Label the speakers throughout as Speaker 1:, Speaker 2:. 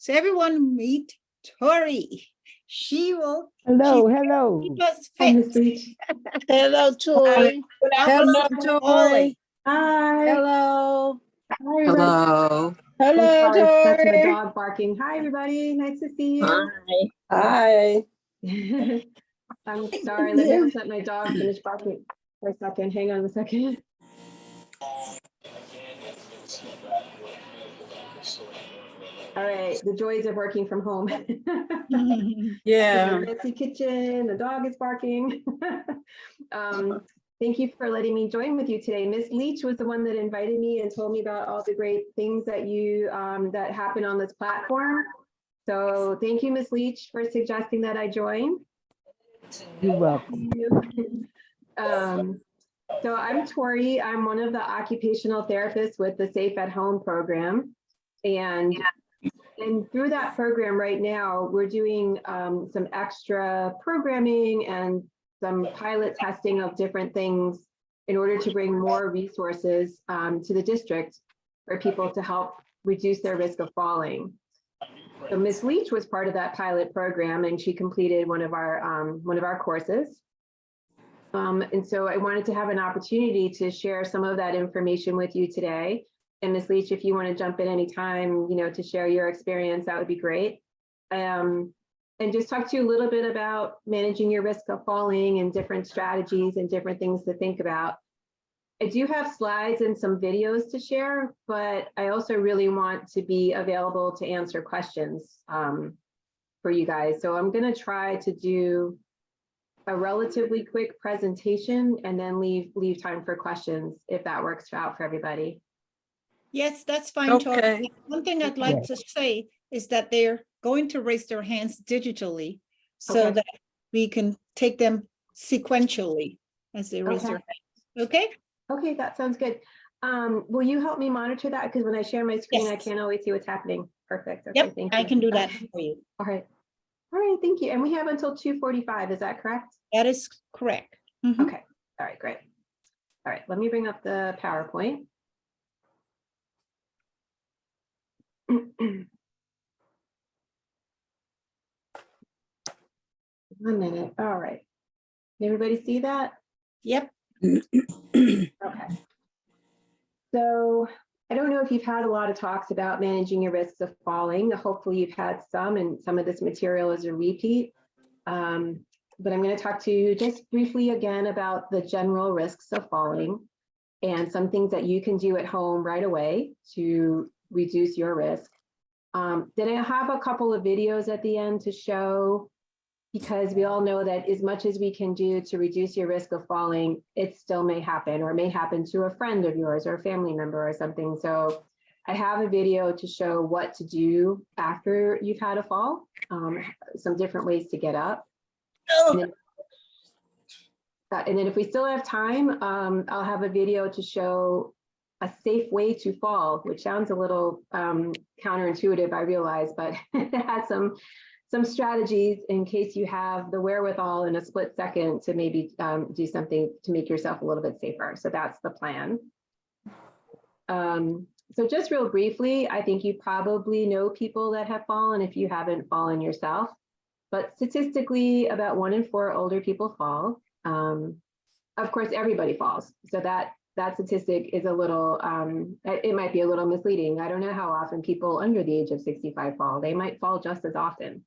Speaker 1: So everyone meet Tori. She will
Speaker 2: Hello.
Speaker 1: keep us
Speaker 3: Hi,
Speaker 1: fit.
Speaker 3: Miss Leach.
Speaker 4: Hello, Tori.
Speaker 1: Hello,
Speaker 4: Tori.
Speaker 3: Hi.
Speaker 4: Hello.
Speaker 3: Hi, everybody.
Speaker 5: Hello.
Speaker 3: Oh, sorry, that's my
Speaker 4: Tori.
Speaker 3: dog barking. Hi, everybody. Nice to see you.
Speaker 4: Hi.
Speaker 3: I'm sorry. Let me just let my dog finish barking for a second. Hang on a second. All right, the joys of working from home.
Speaker 4: Yeah.
Speaker 3: Messy kitchen, the dog is barking. Thank you for letting me join with you today. Miss Leach was the one that invited me and told me about all the great things that you that happen on this platform. So thank you, Miss Leach, for suggesting that I join.
Speaker 2: You're welcome.
Speaker 3: So I'm Tori. I'm one of the occupational therapists with the Safe at Home program. And through that program right now, we're doing some extra programming and some pilot testing of different things in order to bring more resources to the district for people to help reduce their risk of falling. So Ms. Leach was part of that pilot program, and she completed one of our courses. And so I wanted to have an opportunity to share some of that information with you today. And Ms. Leach, if you want to jump in anytime, to share your experience, that would be great. And just talk to you a little bit about managing your risk of falling and different strategies and different things to think about. I do have slides and some videos to share, but I also really want to be available to answer questions for you guys. So I'm going to try to do a relatively quick presentation and then leave time for questions if that works out for everybody.
Speaker 1: Yes, that's fine,
Speaker 4: Okay.
Speaker 1: Tori. One thing I'd like to say is that they're going to raise their hands digitally so that we can take them sequentially as they raise their hands. Okay?
Speaker 3: Okay, that sounds good. Will you help me monitor that? Because when I share my screen, I can't always see what's happening. Perfect. Okay,
Speaker 1: Yep,
Speaker 3: thank you.
Speaker 1: I can do that for you.
Speaker 3: All right. All right, thank you. And we have until 2:45, is that correct?
Speaker 1: That is correct.
Speaker 3: Okay, all right, great. All right, let me bring up the PowerPoint. 1 minute, all right. Can everybody see that?
Speaker 1: Yep.
Speaker 3: Okay. So I don't know if you've had a lot of talks about managing your risks of falling. Hopefully you've had some, and some of this material is a repeat. But I'm going to talk to you just briefly again about the general risks of falling and some things that you can do at home right away to reduce your risk. Then I have a couple of videos at the end to show, because we all know that as much as we can do to reduce your risk of falling, it still may happen, or it may happen to a friend of yours or a family member or something. So I have a video to show what to do after you've had a fall, some different ways to get up. And then if we still have time, I'll have a video to show a safe way to fall, which sounds a little counterintuitive, I realize, but it has some strategies in case you have the wherewithal in a split second to maybe do something to make yourself a little bit safer. So that's the plan. So just real briefly, I think you probably know people that have fallen if you haven't fallen yourself. But statistically, about 1 in 4 older people fall. Of course, everybody falls. So that statistic is a little, it might be a little misleading. I don't know how often people under the age of 65 fall. They might fall just as often.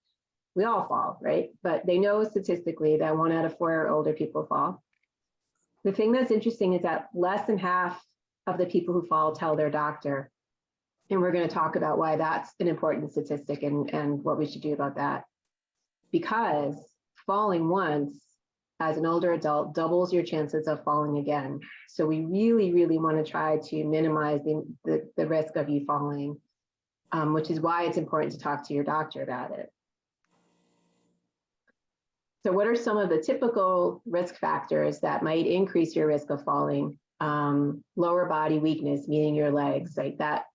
Speaker 3: We all fall, right? But they know statistically that 1 out of 4 older people fall. The thing that's interesting is that less than half of the people who fall tell their doctor. And we're going to talk about why that's an important statistic and what we should do about that. Because falling once as an older adult doubles your chances of falling again. So we really, really want to try to minimize the risk of you falling, which is why it's important to talk to your doctor about it. So what are some of the typical risk factors that might increase your risk of falling? Lower body weakness, meaning your legs, like that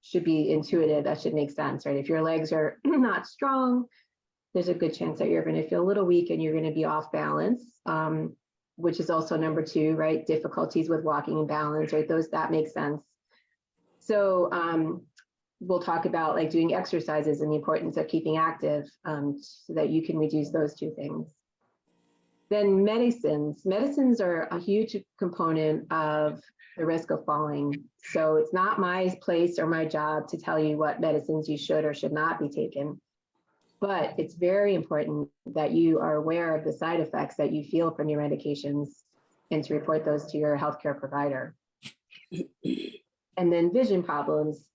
Speaker 3: should be intuitive, that should make sense, right? If your legs are not strong, there's a good chance that you're going to feel a little weak and you're going to be off balance, which is also number 2, right? Difficulties with walking and balance, right? That makes sense. So we'll talk about like doing exercises and the importance of keeping active so that you can reduce those two things. Then medicines. Medicines are a huge component of the risk of falling. So it's not my place or my job to tell you what medicines you should or should not be taking. But it's very important that you are aware of the side effects that you feel from your medications and to report those to your healthcare provider. And then vision problems.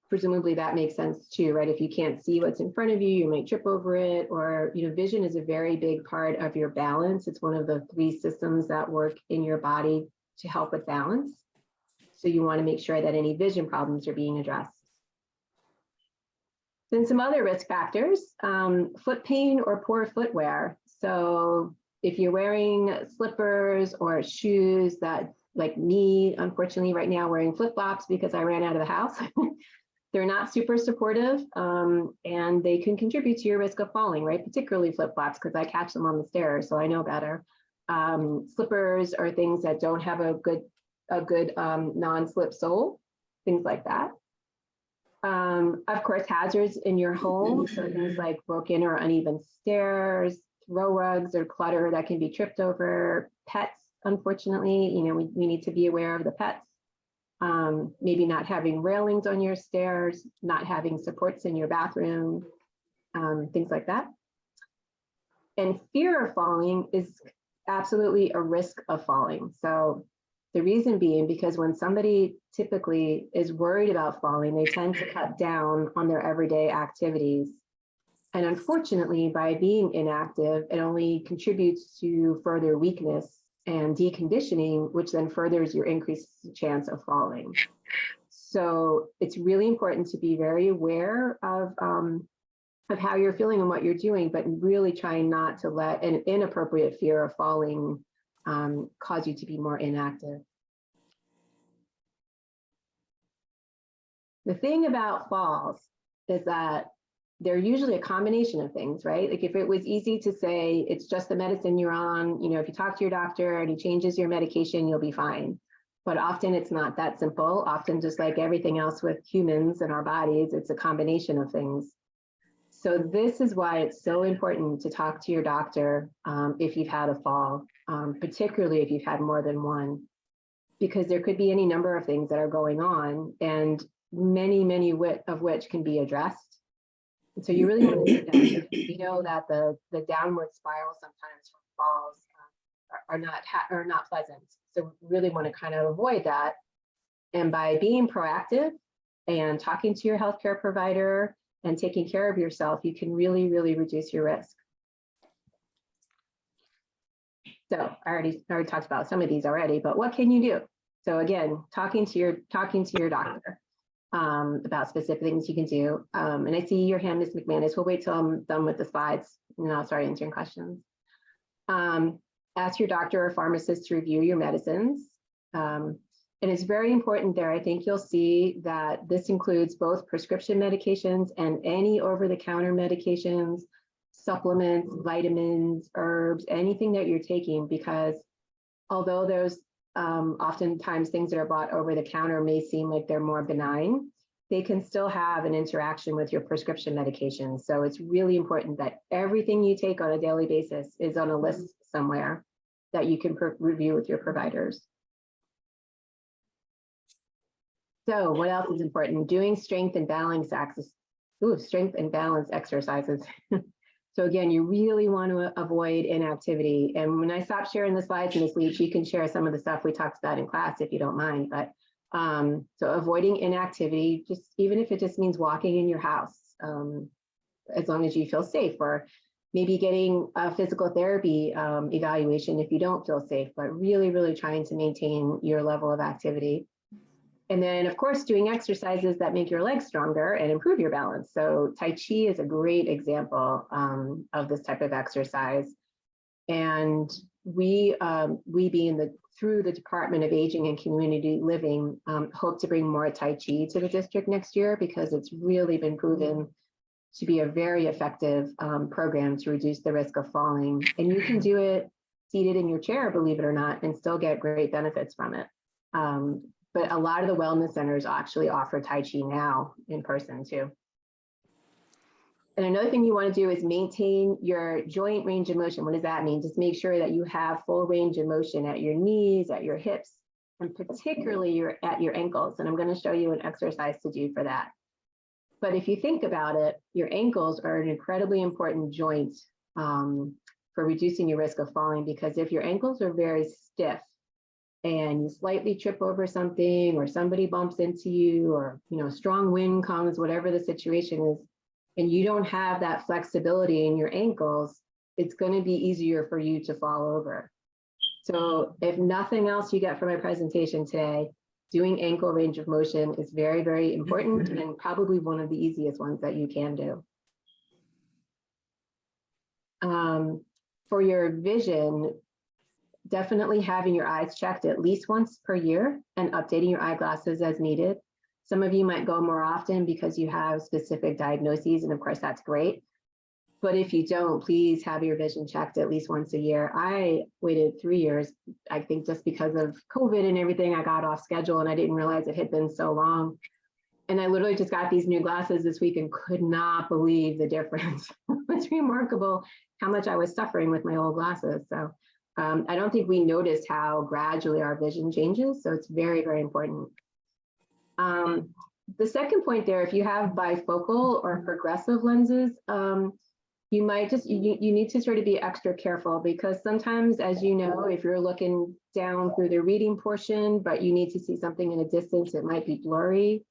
Speaker 3: Presumably that makes sense too, right? If you can't see what's in front of you, you might trip over it, or, you know, vision is a very big part of your balance. It's one of the 3 systems that work in your body to help with balance. So you want to make sure that any vision problems are being addressed. Then some other risk factors, foot pain or poor footwear. So if you're wearing slippers or shoes that, like me, unfortunately right now wearing flip-flops because I ran out of the house, they're not super supportive, and they can contribute to your risk of falling, right? Particularly flip-flops, because I catch them on the stairs, so I know better. Slippers are things that don't have a good non-slip sole, things like that. Of course, hazards in your home, so things like broken or uneven stairs, throw rugs or clutter that can be tripped over, pets, unfortunately, you know, we need to be aware of the pets. Maybe not having railings on your stairs, not having supports in your bathroom, things like that. And fear of falling is absolutely a risk of falling. So the reason being because when somebody typically is worried about falling, they tend to cut down on their everyday activities. And unfortunately, by being inactive, it only contributes to further weakness and deconditioning, which then furthers your increased chance of falling. So it's really important to be very aware of how you're feeling and what you're doing, but really trying not to let an inappropriate fear of falling cause you to be more inactive. The thing about falls is that they're usually a combination of things, right? Like if it was easy to say it's just the medicine you're on, you know, if you talk to your doctor and he changes your medication, you'll be fine. But often it's not that simple. Often, just like everything else with humans and our bodies, it's a combination of things. So this is why it's so important to talk to your doctor if you've had a fall, particularly if you've had more than one, because there could be any number of things that are going on, and many of which can be addressed. And so you really want to do that. You know that the downward spiral sometimes from falls are not pleasant. So we really want to kind of avoid that. And by being proactive and talking to your healthcare provider and taking care of yourself, you can really reduce your risk. So I already talked about some of these already, but what can you do? So again, talking to your doctor about specific things you can do. And I see your hand, Ms. McManus. We'll wait till I'm done with the slides and I'll start answering questions. Ask your doctor or pharmacist to review your medicines. And it's very important there. I think you'll see that this includes both prescription medications and any over-the-counter medications, supplements, vitamins, herbs, anything that you're taking, because although those oftentimes things that are bought over the counter may seem like they're more benign, they can still have an interaction with your prescription medications. So it's really important that everything you take on a daily basis is on a list somewhere that you can review with your providers. So what else is important? Doing strength and balance exercises. So again, you really want to avoid inactivity. And when I stop sharing the slides in this week, you can share some of the stuff we talked about in class if you don't mind. But so avoiding inactivity, just even if it just means walking in your house, as long as you feel safe, or maybe getting a physical therapy evaluation if you don't feel safe, but really trying to maintain your level of activity. And then, of course, doing exercises that make your legs stronger and improve your balance. So Tai Chi is a great example of this type of exercise. And we being through the Department of Aging and Community Living, hope to bring more Tai Chi to the district next year, because it's really been proven to be a very effective program to reduce the risk of falling. And you can do it seated in your chair, believe it or not, and still get great benefits from it. But a lot of the wellness centers actually offer Tai Chi now in person too. And another thing you want to do is maintain your joint range of motion. What does that mean? Just make sure that you have full range of motion at your knees, at your hips, and particularly at your ankles. And I'm going to show you an exercise to do for that. But if you think about it, your ankles are an incredibly important joint for reducing your risk of falling, because if your ankles are very stiff and you slightly trip over something, or somebody bumps into you, or strong wind comes, whatever the situation is, and you don't have that flexibility in your ankles, it's going to be easier for you to fall over. So if nothing else you get from my presentation today, doing ankle range of motion is very, very important, and probably one of the easiest ones that you can do. For your vision, definitely having your eyes checked at least once per year and updating your eyeglasses as needed. Some of you might go more often because you have specific diagnoses, and of course that's great. But if you don't, please have your vision checked at least once a year. I waited 3 years, I think just because of COVID and everything, I got off schedule and I didn't realize it had been so long. And I literally just got these new glasses this week and could not believe the difference. It's remarkable how much I was suffering with my old glasses. So I don't think we noticed how gradually our vision changes. So it's very, very important. The second point there, if you have bifocal or progressive lenses, you might you need to sort of be extra careful, because sometimes, as you know, if you're looking down through the reading portion, but you need to see something in a distance, it might be blurry.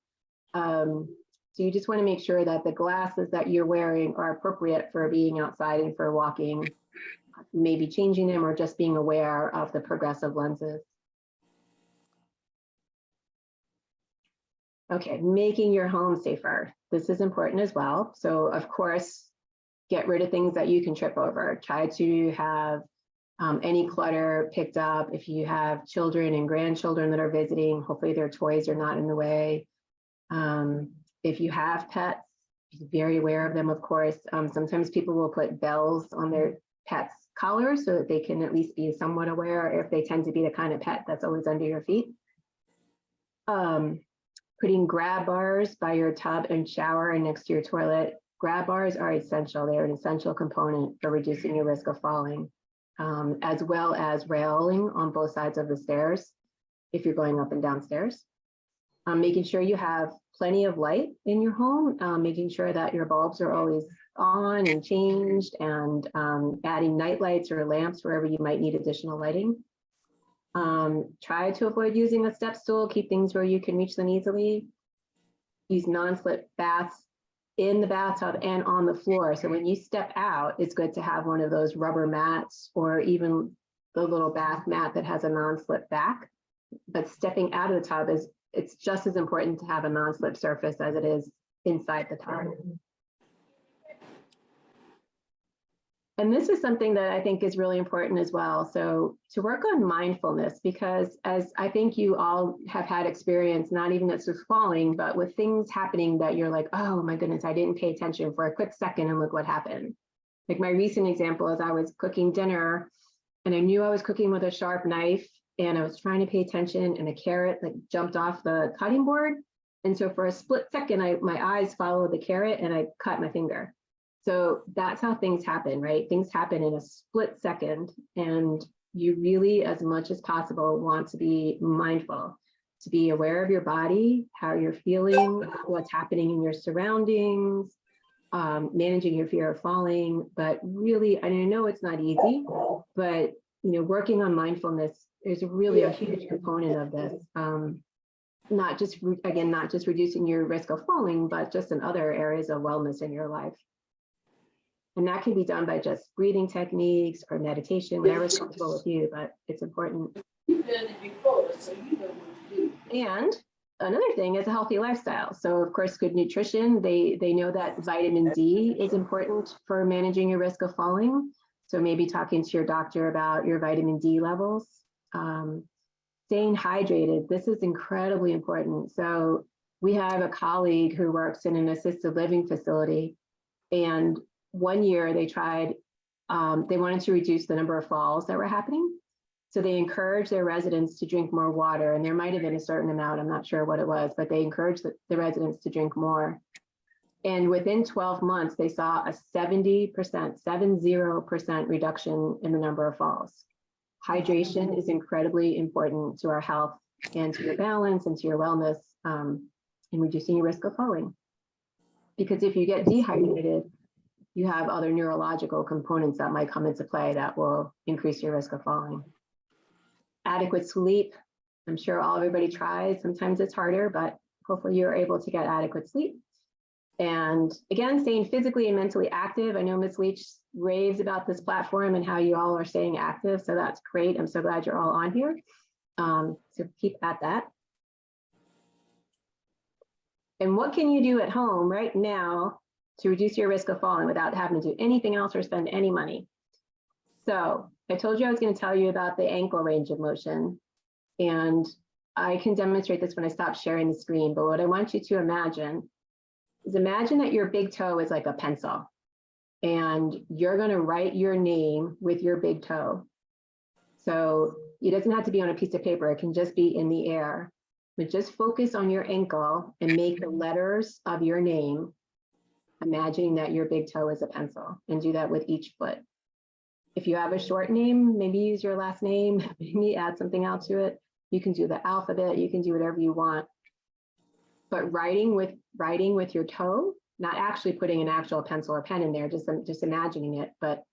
Speaker 3: So you just want to make sure that the glasses that you're wearing are appropriate for being outside and for walking, maybe changing them or just being aware of the progressive lenses. Okay, making your home safer. This is important as well. So of course, get rid of things that you can trip over. Try to have any clutter picked up. If you have children and grandchildren that are visiting, hopefully their toys are not in the way. If you have pets, be very aware of them, of course. Sometimes people will put bells on their pets' collars so that they can at least be somewhat aware if they tend to be the kind of pet that's always under your feet. Putting grab bars by your tub and shower and next to your toilet. Grab bars are essential. They're an essential component for reducing your risk of falling, as well as railing on both sides of the stairs if you're going up and down stairs. Making sure you have plenty of light in your home, making sure that your bulbs are always on and changed, and adding night lights or lamps wherever you might need additional lighting. Try to avoid using a step stool, keep things where you can reach them easily. Use non-slip baths in the bathtub and on the floor. So when you step out, it's good to have one of those rubber mats or even the little bath mat that has a non-slip back. But stepping out of the tub it's just as important to have a non-slip surface as it is inside the tub. And this is something that I think is really important as well. So to work on mindfulness, because as I think you all have had experience, not even that's with falling, but with things happening that you're like, oh my goodness, I didn't pay attention for a quick second and look what happened. Like my recent example is I was cooking dinner and I knew I was cooking with a sharp knife and I was trying to pay attention and a carrot like jumped off the cutting board. And so for a split second, my eyes followed the carrot and I cut my finger. So that's how things happen, right? Things happen in a split second, and you really, as much as possible, want to be mindful, to be aware of your body, how you're feeling, what's happening in your surroundings, managing your fear of falling. But really, and I know it's not easy, but working on mindfulness is really a huge component of this. Not just reducing your risk of falling, but just in other areas of wellness in your life. And that can be done by just breathing techniques or meditation, whatever's comfortable with you, but it's important.
Speaker 4: You've done it before, so you know what to do.
Speaker 3: And another thing is a healthy lifestyle. So of course, good nutrition, they know that vitamin D is important for managing your risk of falling. So maybe talking to your doctor about your vitamin D levels. Staying hydrated, this is incredibly important. So we have a colleague who works in an assisted living facility, and one year they tried, they wanted to reduce the number of falls that were happening. So they encourage their residents to drink more water, and there might have been a certain amount, I'm not sure what it was, but they encouraged the residents to drink more. And within 12 months, they saw a 70% reduction in the number of falls. Hydration is incredibly important to our health and to your balance and to your wellness, and reducing your risk of falling. Because if you get dehydrated, you have other neurological components that might come into play that will increase your risk of falling. Adequate sleep. I'm sure everybody tries. Sometimes it's harder, but hopefully you're able to get adequate sleep. And again, staying physically and mentally active. I know Ms. Leach raves about this platform and how you all are staying active. So that's great. I'm so glad you're all on here. So keep at that. And what can you do at home right now to reduce your risk of falling without having to do anything else or spend any money? So I told you I was going to tell you about the ankle range of motion, and I can demonstrate this when I stop sharing the screen. But what I want you to imagine is imagine that your big toe is like a pencil, and you're going to write your name with your big toe. So it doesn't have to be on a piece of paper. It can just be in the air. But just focus on your ankle and make the letters of your name, imagining that your big toe is a pencil, and do that with each foot. If you have a short name, maybe use your last name, maybe add something else to it. You can do the alphabet, you can do whatever you want. But writing with your toe, not actually putting an actual pencil or pen in there, just imagining it, but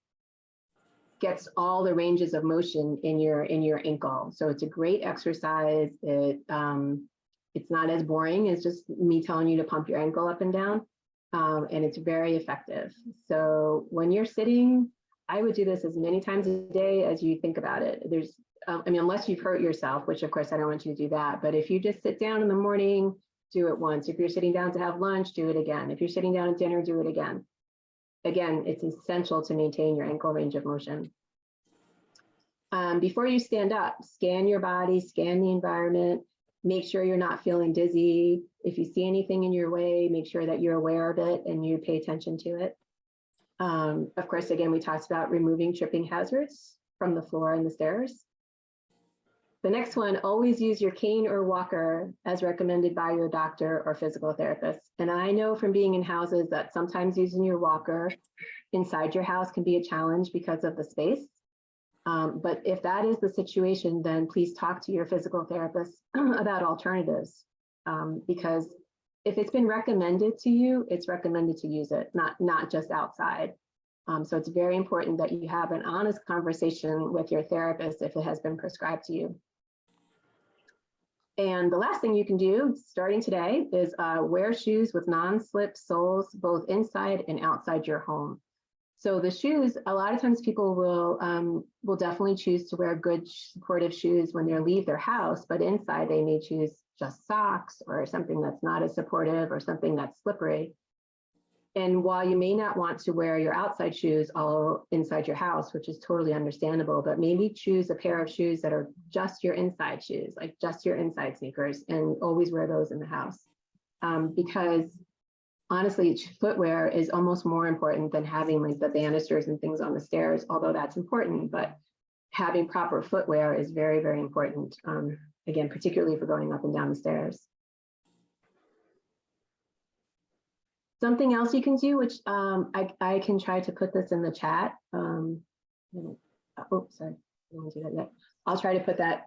Speaker 3: gets all the ranges of motion in your ankle. So it's a great exercise. It's not as boring as just me telling you to pump your ankle up and down. And it's very effective. So when you're sitting, I would do this as many times a day as you think about it. There's, I mean, unless you've hurt yourself, which of course I don't want you to do that. But if you just sit down in the morning, do it once. If you're sitting down to have lunch, do it again. If you're sitting down at dinner, do it again. Again, it's essential to maintain your ankle range of motion. Before you stand up, scan your body, scan the environment, make sure you're not feeling dizzy. If you see anything in your way, make sure that you're aware of it and you pay attention to it. Of course, again, we talked about removing tripping hazards from the floor and the stairs. The next one, always use your cane or walker as recommended by your doctor or physical therapist. And I know from being in houses that sometimes using your walker inside your house can be a challenge because of the space. But if that is the situation, then please talk to your physical therapist about alternatives. Because if it's been recommended to you, it's recommended to use it, not just outside. So it's very important that you have an honest conversation with your therapist if it has been prescribed to you. And the last thing you can do starting today is wear shoes with non-slip soles, both inside and outside your home. So the shoes, a lot of times people will definitely choose to wear good supportive shoes when they leave their house, but inside they may choose just socks or something that's not as supportive or something that's slippery. And while you may not want to wear your outside shoes all inside your house, which is totally understandable, but maybe choose a pair of shoes that are just your inside shoes, like just your inside sneakers, and always wear those in the house. Because honestly, footwear is almost more important than having like the banisters and things on the stairs, although that's important, but having proper footwear is very, very important. Again, particularly for going up and down the stairs. Something else you can do, which I can try to put this in the chat. Oh, sorry, I don't want to do that yet. I'll try to put that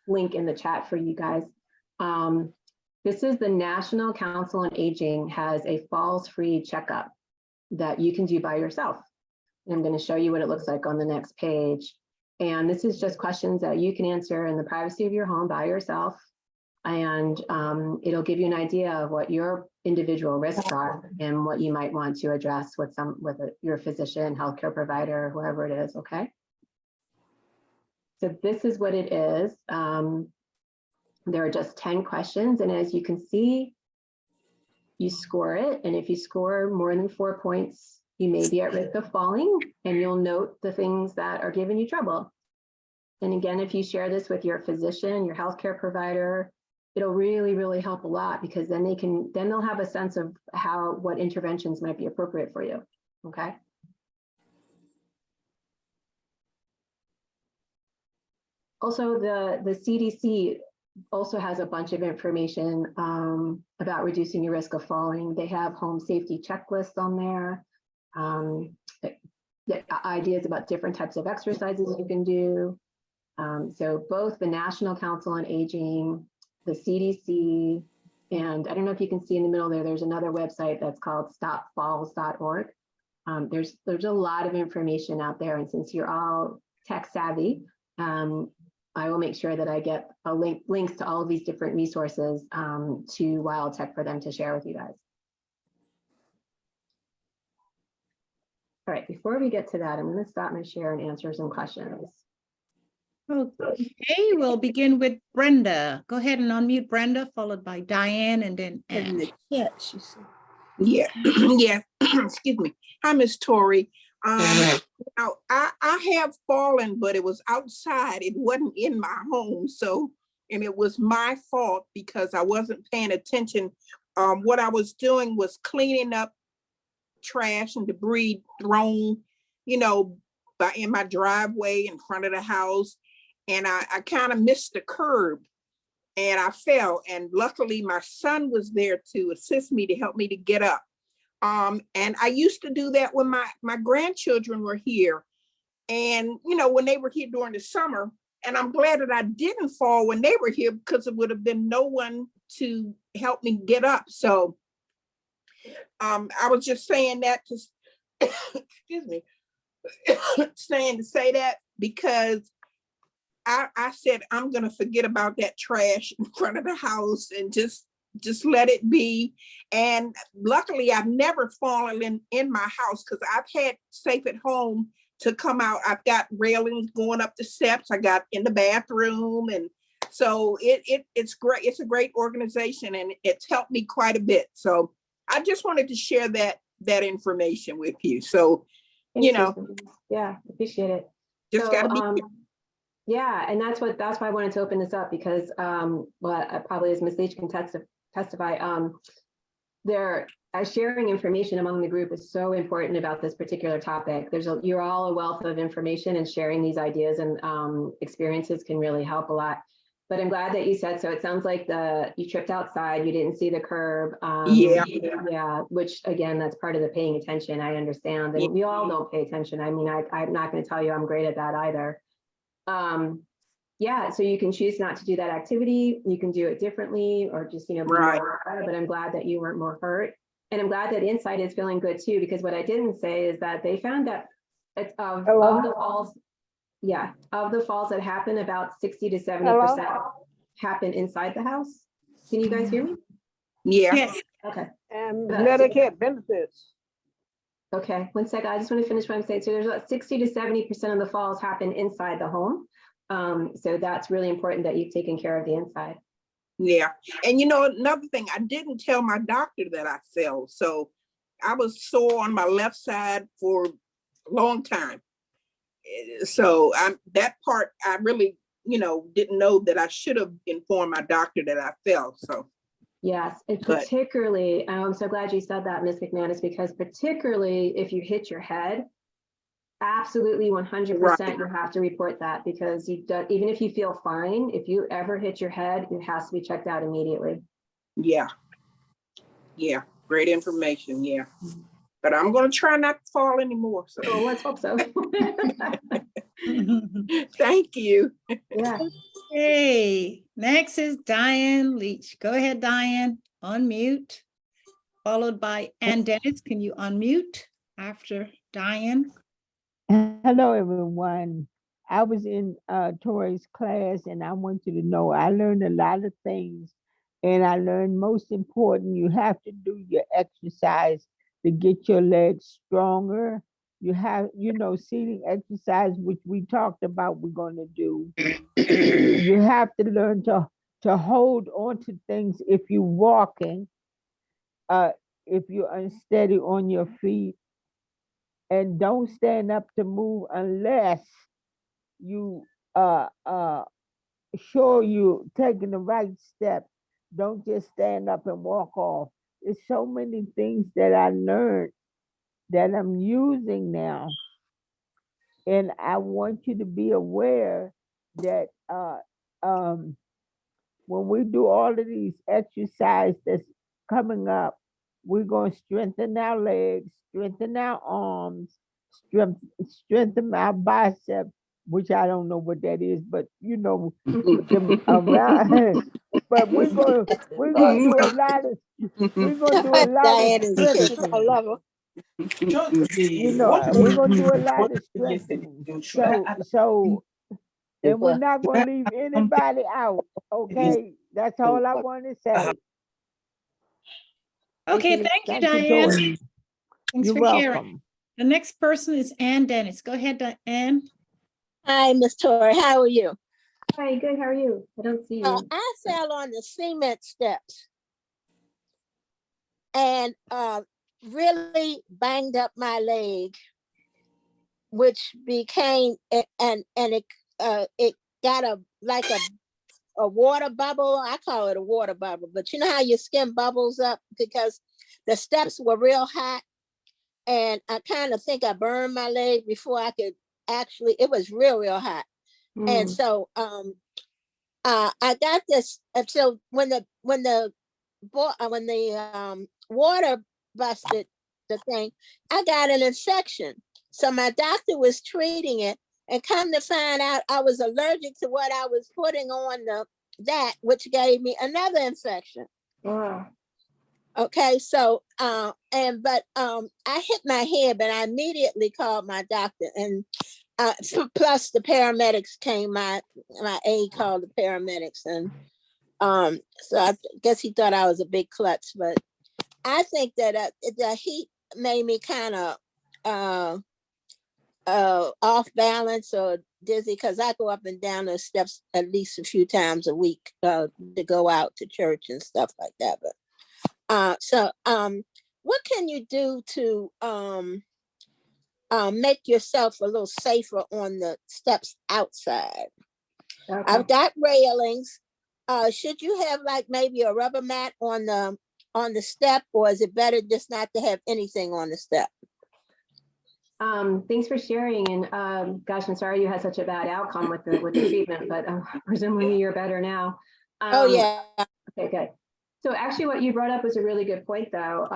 Speaker 3: link in the chat for you guys. This is the National Council on Aging has a falls-free checkup that you can do by yourself. And I'm going to show you what it looks like on the next page. And this is just questions that you can answer in the privacy of your home by yourself. And it'll give you an idea of what your individual risks are and what you might want to address with your physician, healthcare provider, whoever it is, okay? So this is what it is. There are just 10 questions, and as you can see, you score it, and if you score more than 4 points, you may be at risk of falling, and you'll note the things that are giving you trouble. And again, if you share this with your physician, your healthcare provider, it'll really, really help a lot, because then they'll have a sense of what interventions might be appropriate for you, okay? Also, the CDC also has a bunch of information about reducing your risk of falling. They have home safety checklists on there. Ideas about different types of exercises you can do. So both the National Council on Aging, the CDC, and I don't know if you can see in the middle there, there's another website that's called stopfalls.org. There's a lot of information out there, and since you're all tech savvy, I will make sure that I get links to all of these different resources to Wild Tech for them to share with you guys. All right, before we get to that, I'm going to stop my share and answer some questions.
Speaker 1: Okay, we'll begin with Brenda. Go ahead and unmute Brenda, followed by Diane, and then
Speaker 4: In the
Speaker 1: Ann.
Speaker 4: chat, she said. Yeah, yeah, excuse me. Hi, Miss Tori. Now, I have fallen, but it was outside. It wasn't in my home. So, and it was my fault because I wasn't paying attention. What I was doing was cleaning up trash and debris thrown, you know, in my driveway in front of the house. And I kind of missed the curb and I fell. And luckily my son was there to assist me, to help me to get up. And I used to do that when my grandchildren were here. And, you know, when they were here during the summer, and I'm glad that I didn't fall when they were here because it would have been no one to help me get up. So I was just saying that to, excuse me, saying to say that because I said, I'm going to forget about that trash in front of the house and just let it be. And luckily I've never fallen in my house because I've had Safe at Home to come out. I've got railings going up the steps. I got in the bathroom. And so it's great. It's a great organization and it's helped me quite a bit. So I just wanted to share that information with you. So, you know,
Speaker 3: yeah, appreciate it.
Speaker 4: Just
Speaker 3: So,
Speaker 4: gotta be
Speaker 3: yeah, and that's why I wanted to open this up because, well, probably as Ms. Leach can testify, sharing information among the group is so important about this particular topic. You're all a wealth of information, and sharing these ideas and experiences can really help a lot. But I'm glad that you said so. It sounds like you tripped outside, you didn't see the curb. Yeah, which again, that's part of the paying attention. I understand, and we all don't pay attention. I mean, I'm not going to tell you I'm great at that either. Yeah, so you can choose not to do that activity. You can do it differently, or just, you know, be
Speaker 4: right.
Speaker 3: more, but I'm glad that you weren't more hurt. And I'm glad that Inside is feeling good too, because what I didn't say is that they found that it's of the falls, yeah, of the falls that happen, about 60 to 70% happen inside the house. Can you guys hear me?
Speaker 4: Yeah.
Speaker 1: Yes.
Speaker 3: Okay.
Speaker 2: And Medicare benefits.
Speaker 3: Okay, one second. I just want to finish what I'm saying. So there's about 60 to 70% of the falls happen inside the home. So that's really important that you've taken care of the inside.
Speaker 4: Yeah. And you know, another thing, I didn't tell my doctor that I fell. So I was sore on my left side for a long time. So that part, I really, you know, didn't know that I should have informed my doctor that I fell. So.
Speaker 3: Yes, and particularly, I'm so glad you said that, Ms. McManus, because particularly if you hit your head, absolutely 100% right. You have to report that, because even if you feel fine, if you ever hit your head, it has to be checked out immediately.
Speaker 4: Yeah. Yeah. Great information. Yeah. But I'm going to try not to fall anymore. So
Speaker 3: let's hope so.
Speaker 4: Thank you.
Speaker 3: Yeah.
Speaker 1: Hey, next is Diane Leach. Go ahead, Diane, unmute, followed by Ann Dennis. Can you unmute after Diane?
Speaker 2: Hello, everyone. I was in Tori's class, and I want you to know I learned a lot of things, and I learned most important, you have to do your exercise to get your legs stronger. You have, you know, seating exercise, which we talked about we're going to do. You have to learn to hold on to things if you're walking, if you're unsteady on your feet. And don't stand up to move unless you sure you taking the right step. Don't just stand up and walk off. There's so many things that I learned that I'm using now. And I want you to be aware that when we do all of these exercises that's coming up, we're going to strengthen our legs, strengthen our arms, strengthen our biceps, which I don't know what that is, but you know, them around. But we're gonna do a lot of
Speaker 5: Diane is kidding. I
Speaker 2: strengthening.
Speaker 5: love her.
Speaker 2: You know, we're gonna do a lot of strengthening. So and we're not gonna leave anybody out. Okay, that's all I want to say.
Speaker 1: Okay, thank you,
Speaker 2: Thank you,
Speaker 1: Diane.
Speaker 2: Tori.
Speaker 1: Thanks
Speaker 2: You're
Speaker 1: for sharing.
Speaker 2: welcome.
Speaker 1: The next person is Ann Dennis. Go ahead, Ann.
Speaker 5: Hi, Miss Tori. How are you?
Speaker 3: Hi, good. How are you? I don't see you.
Speaker 5: I fell on the cement steps and really banged up my leg, which became and it got a water bubble. I call it a water bubble, but you know how your skin bubbles up because the steps were real hot, and I kind of think I burned my leg before I could actually. It was real hot, and so I got this. So when the water busted the thing, I got an infection. So my doctor was treating it, and come to find out, I was allergic to what I was putting on which gave me another infection.
Speaker 3: Wow.
Speaker 5: Okay, so I hit my head, but I immediately called my doctor, and plus the paramedics came. My aide called the paramedics, and so I guess he thought I was a big klutz, but I think that the heat made me kind of off balance or dizzy because I go up and down those steps at least a few times a week to go out to church and stuff like that. But what can you do to make yourself a little safer on the steps outside?
Speaker 3: Okay.
Speaker 5: I've got railings. Should you have like maybe a rubber mat on the step, or is it better just not to have anything on the step?
Speaker 3: Thanks for sharing. And gosh, I'm sorry you had such a bad outcome with the treatment, but presumably you're better now.
Speaker 5: Oh yeah.
Speaker 3: Okay, good. So actually what you brought up was a really good point though.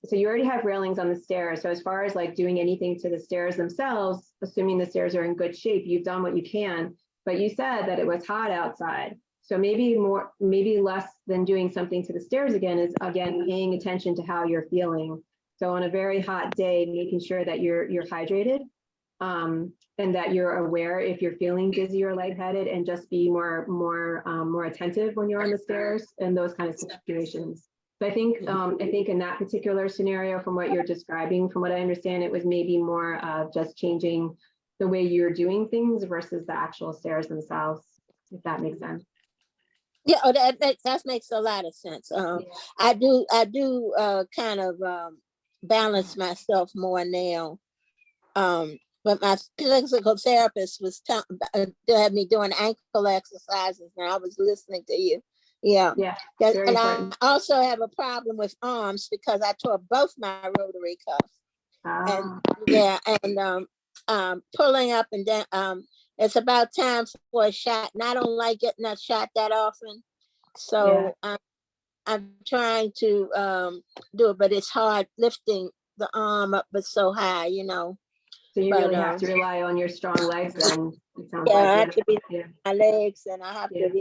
Speaker 3: So you already have railings on the stairs. So as far as like doing anything to the stairs themselves, assuming the stairs are in good shape, you've done what you can, but you said that it was hot outside. So maybe less than doing something to the stairs again is paying attention to how you're feeling. So on a very hot day, making sure that you're hydrated and that you're aware if you're feeling dizzy or lightheaded, and just be more attentive when you're on the stairs and those kind of situations. So I think in that particular scenario, from what you're describing, from what I understand, it was maybe more just changing the way you're doing things versus the actual stairs themselves, if that makes sense.
Speaker 5: Yeah, that makes a lot of sense.
Speaker 3: Yeah.
Speaker 5: I do kind of balance myself more now. But my physical therapist was had me doing ankle exercises, and I was listening to you. Yeah.
Speaker 3: Very
Speaker 5: and
Speaker 3: important.
Speaker 5: I also have a problem with arms because I tore both my rotary cuffs. And pulling up and down. It's about time for a shot, and I don't like getting that shot that often. So I'm trying to do it, but it's hard lifting the arm up but so high, you know.
Speaker 3: So you really have to rely on your strong legs then. It sounds
Speaker 5: I
Speaker 3: like
Speaker 5: have to be my legs, and I have to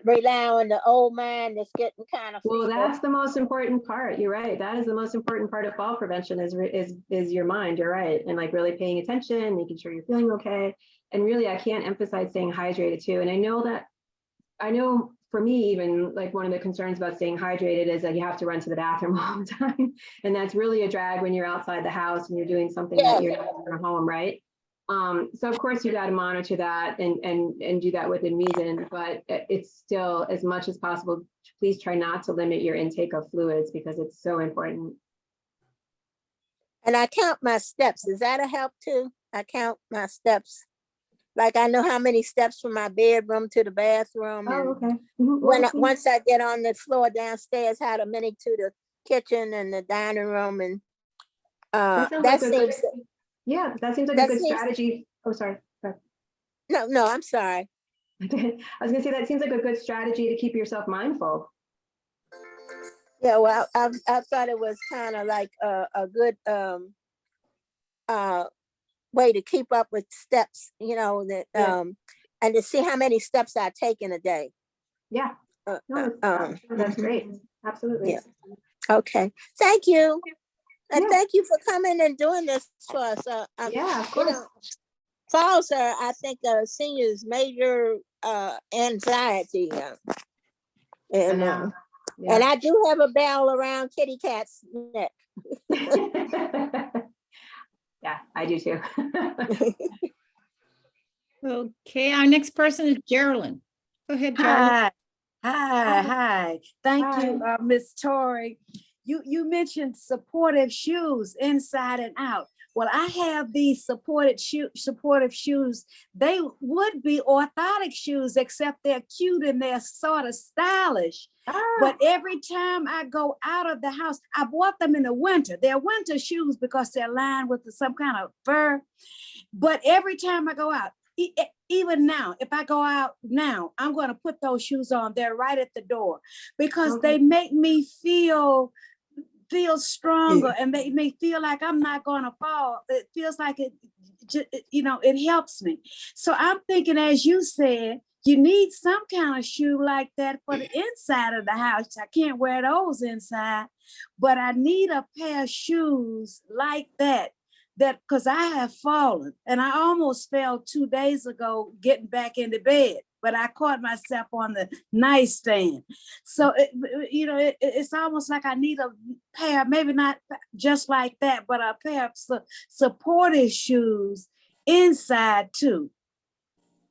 Speaker 5: rely on the old man that's getting kind of.
Speaker 3: Well, that's the most important part. You're right. That is the most important part of fall prevention is your mind. You're right. And like really paying attention, making sure you're feeling okay. And really, I can't emphasize staying hydrated too. And I know for me, even like one of the concerns about staying hydrated is that you have to run to the bathroom all the time. And that's really a drag when you're outside the house and you're doing something that you're not in your home, right? So of course you got to monitor that and do that within reason, but it's still, as much as possible, please try not to limit your intake of fluids because it's so important.
Speaker 5: And I count my steps. Does that a help too? I count my steps. Like I know how many steps from my bedroom to the bathroom.
Speaker 3: Oh, okay.
Speaker 5: Once I get on the floor downstairs, how many to the kitchen and the dining room, and that seems
Speaker 3: like a good strategy. Oh, sorry.
Speaker 5: No, I'm sorry.
Speaker 3: I was gonna say, that seems like a good strategy to keep yourself mindful.
Speaker 5: Yeah, well, I thought it was kind of like a good way to keep up with steps, that
Speaker 3: Yeah.
Speaker 5: and to see how many steps I take in a day.
Speaker 3: Yeah,
Speaker 5: Uh,
Speaker 3: no, that's
Speaker 5: mhm.
Speaker 3: great. Absolutely.
Speaker 5: Yeah. Okay, thank you, and
Speaker 3: Yeah,
Speaker 5: thank you for coming and doing this for us.
Speaker 3: yeah, of
Speaker 5: You
Speaker 3: course.
Speaker 5: know, falls are, I think, seniors' major anxiety,
Speaker 3: I
Speaker 5: and
Speaker 3: know.
Speaker 5: and I do have a bell around Kitty Cat's neck.
Speaker 3: Yeah, I do too.
Speaker 1: Okay, our next person is Geraldine. Go ahead, Geraldine.
Speaker 6: Hi. Thank you,
Speaker 3: Hi.
Speaker 6: Miss Tori. You mentioned supportive shoes inside and out. Well, I have these supportive shoes. They would be orthotic shoes, except they're cute and they're sort of stylish. But every time I go out of the house, I bought them in the winter. They're winter shoes because they're lined with some kind of fur. But every time I go out, even now, if I go out now, I'm going to put those shoes on. They're right at the door because they make me feel stronger and make me feel like I'm not going to fall. It feels like it helps me. So I'm thinking, as you said, you need some kind of shoe like that for the inside of the house. I can't wear those inside, but I need a pair of shoes like that because I have fallen and I almost fell 2 days ago getting back into bed, but I caught myself on the nightstand. So, it's almost like I need a pair, maybe not just like that, but a pair of supportive shoes inside too.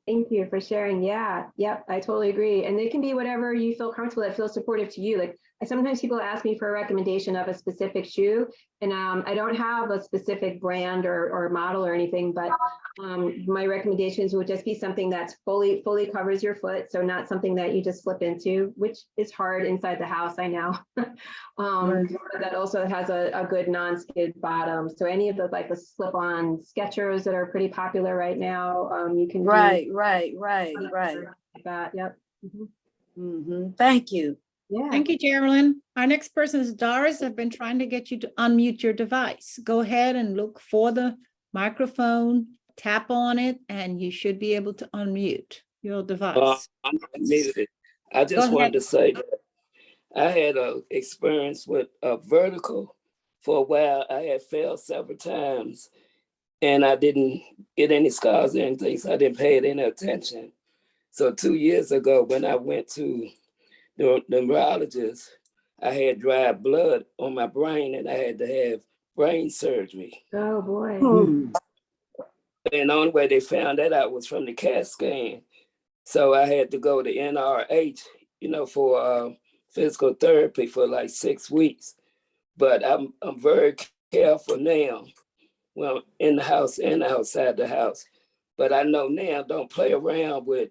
Speaker 3: Thank you for sharing. Yeah, yep, I totally agree. And they can be whatever you feel comfortable that feels supportive to you. Like sometimes people ask me for a recommendation of a specific shoe, and I don't have a specific brand or model or anything, but my recommendations would just be something that's fully covers your foot, so not something that you just slip into, which is hard inside the house, I know. But that also has a good non-skid bottom. So any of the like the slip-on Skechers that are pretty popular right now, you can
Speaker 6: Right.
Speaker 3: like that. Yep.
Speaker 6: Thank you.
Speaker 3: Yeah.
Speaker 1: Thank you, Geraldine. Our next person is Doris. I've been trying to get you to unmute your device. Go ahead and look for the microphone, tap on it, and you should be able to unmute your device.
Speaker 7: I'm not muted. I just wanted to say that I had an experience with a vertical for a while. I had failed several times and I didn't get any scars or anything, so I didn't pay it any attention. So 2 years ago, when I went to the neurologist, I had dry blood on my brain and I had to have brain surgery.
Speaker 3: Oh boy.
Speaker 7: And the only way they found that out was from the CAT scan. So I had to go to NRH, for physical therapy for like 6 weeks. But I'm very careful now, well, in the house and outside the house. But I know now, don't play around with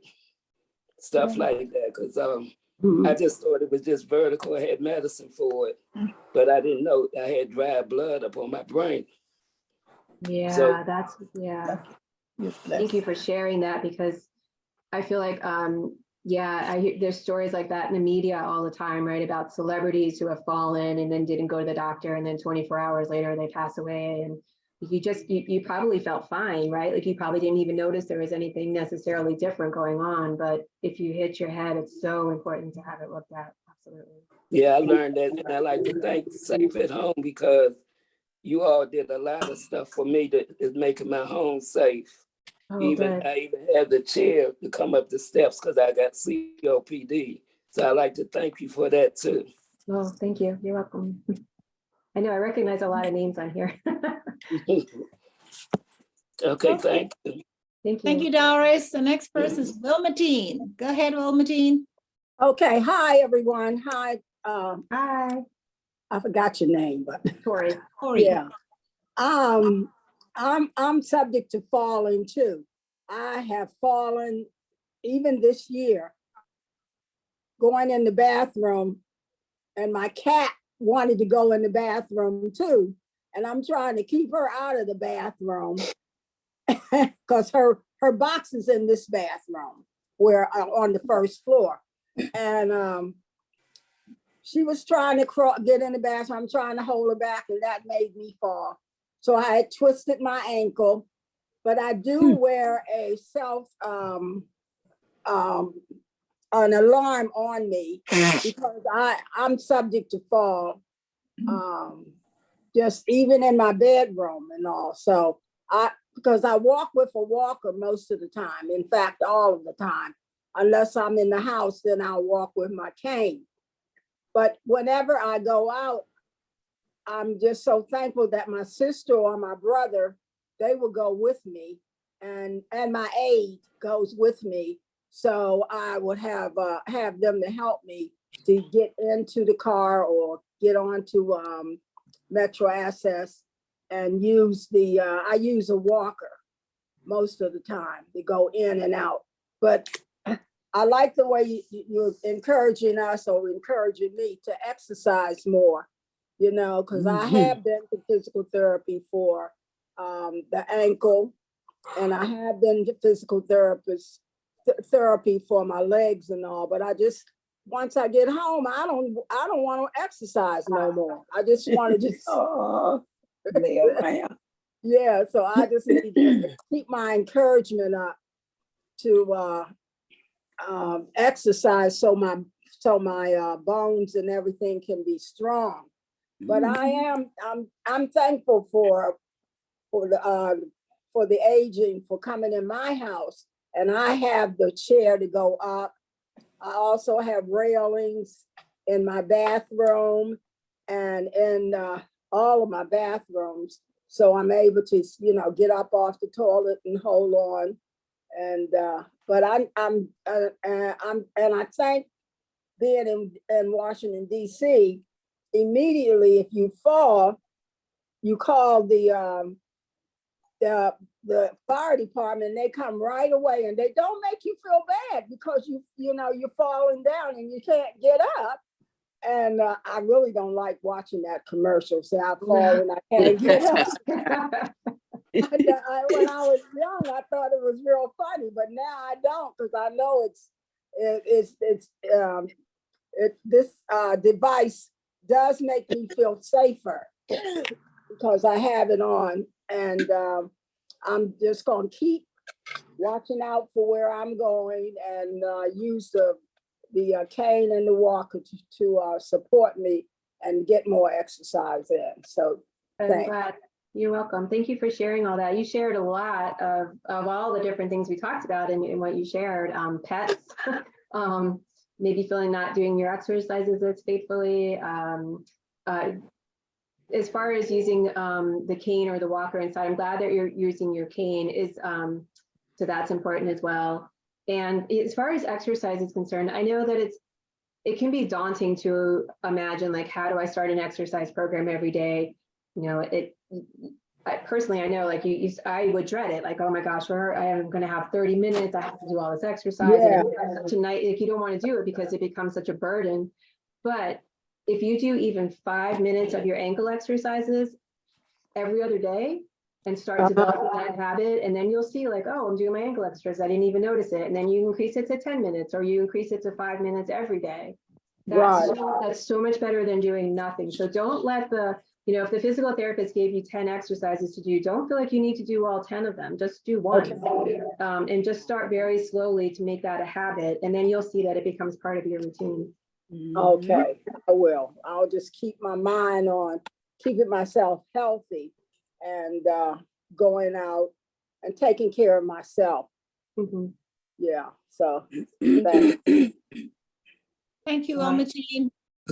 Speaker 7: stuff like that, because I just thought it was just vertical. I had medicine for it, but I didn't know I had dry blood up on my brain.
Speaker 3: Yeah,
Speaker 7: So,
Speaker 3: Thank you for sharing that, because I feel like, I hear there's stories like that in the media all the time, right? About celebrities who have fallen and then didn't go to the doctor, and then 24 hours later they pass away. And you probably felt fine, right? Like you probably didn't even notice there was anything necessarily different going on. But if you hit your head, it's so important to have it looked at. Absolutely.
Speaker 7: yeah, I learned that, and I like to thank Safe at Home, because you all did a lot of stuff for me that is making my home safe.
Speaker 3: Oh,
Speaker 7: I even had the chair to come up the steps because I got COPD. So I like to thank you for that too.
Speaker 3: Oh, thank you. You're welcome. I know I recognize a lot of names on here.
Speaker 7: Okay, thank you.
Speaker 3: Thank you.
Speaker 1: Thank you, Doris. The next person is Wilmatine. Go ahead, Wilmatine.
Speaker 8: Okay, hi everyone. Hi.
Speaker 3: Hi,
Speaker 8: I forgot your name, but
Speaker 3: Tori.
Speaker 8: yeah. I'm subject to falling too. I have fallen even this year, going in the bathroom, and my cat wanted to go in the bathroom too. And I'm trying to keep her out of the bathroom because her her box is in this bathroom where on the first floor. And she was trying to get in the bathroom. I'm trying to hold her back, and that made me fall. So I had twisted my ankle, but I do wear a an alarm on me because I'm subject to fall, just even in my bedroom and all. So because I walk with a walker most of the time, in fact, all of the time, unless I'm in the house, then I'll walk with my cane. But whenever I go out, I'm just so thankful that my sister or my brother, they will go with me, and my aide goes with me. So I would have them to help me to get into the car or get onto Metro Access and use I use a walker most of the time to go in and out. But I like the way you're encouraging us or encouraging me to exercise more, because I have been to physical therapy for the ankle, and I have been to physical therapy for my legs and all. But once I get home, I don't want to exercise no more. I just want to just
Speaker 4: lay around.
Speaker 8: Yeah. So I just need to keep my encouragement up to exercise so my bones and everything can be strong. But I'm thankful for the aging for coming in my house, and I have the chair to go up. I also have railings in my bathroom and in all of my bathrooms, so I'm able to get up off the toilet and hold on. And but I thank being in Washington, D.C. Immediately, if you fall, you call the fire department, and they come right away, and they don't make you feel bad because you're falling down and you can't get up. And I really don't like watching that commercial. Say I fall and I can't get up. When I was young, I thought it was real funny, but now I don't, because I know this device does make me feel safer because I have it on, and I'm just going to keep watching out for where I'm going and use the cane and the walker to support me and get more exercise in. So
Speaker 3: I'm glad. You're welcome. Thank you for sharing all that. You shared a lot of all the different things we talked about in what you shared. Pets, maybe feeling not doing your exercises as faithfully. As far as using the cane or the walker inside, I'm glad that you're using your cane. So that's important as well. And as far as exercise is concerned, I know that it can be daunting to imagine, like, how do I start an exercise program every day? Personally, I know, like I would dread it. Like, oh my gosh, I am going to have 30 minutes. I have to do all this exercise.
Speaker 8: Yeah.
Speaker 3: And tonight, like, you don't want to do it because it becomes such a burden. But if you do even 5 minutes of your ankle exercises every other day and start developing that habit, and then you'll see, like, oh, I'm doing my ankle exercise. I didn't even notice it. And then you increase it to 10 minutes, or you increase it to 5 minutes every day. That's so much better than doing nothing. So don't let if the physical therapist gave you 10 exercises to do, don't feel like you need to do all 10 of them. Just do one. Okay. And just start very slowly to make that a habit. And then you'll see that it becomes part of your routine.
Speaker 8: Okay, I will. I'll just keep my mind on keeping myself healthy and going out and taking care of myself.
Speaker 3: Mm-hmm.
Speaker 8: Yeah, so thanks.
Speaker 1: Thank you, Omachine.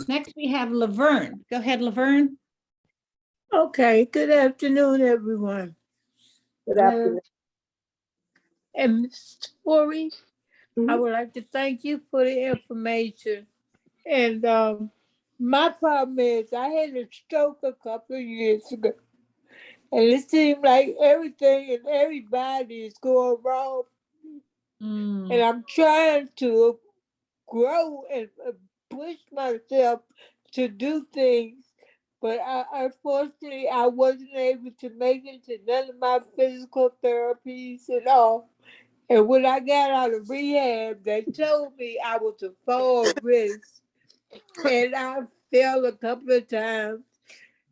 Speaker 1: Next, we have Laverne. Go ahead, Laverne.
Speaker 9: Okay, good afternoon, everyone.
Speaker 8: Good afternoon.
Speaker 9: And Ms. Tori, I would like to thank you for the information. And my problem is I had a stroke a couple of years ago. And it seemed like everything and everybody is going wrong. And I'm trying to grow and push myself to do things but unfortunately, I wasn't able to make it to none of my physical therapies at all. And when I got out of rehab, they told me I was a fall risk. And I fell a couple of times.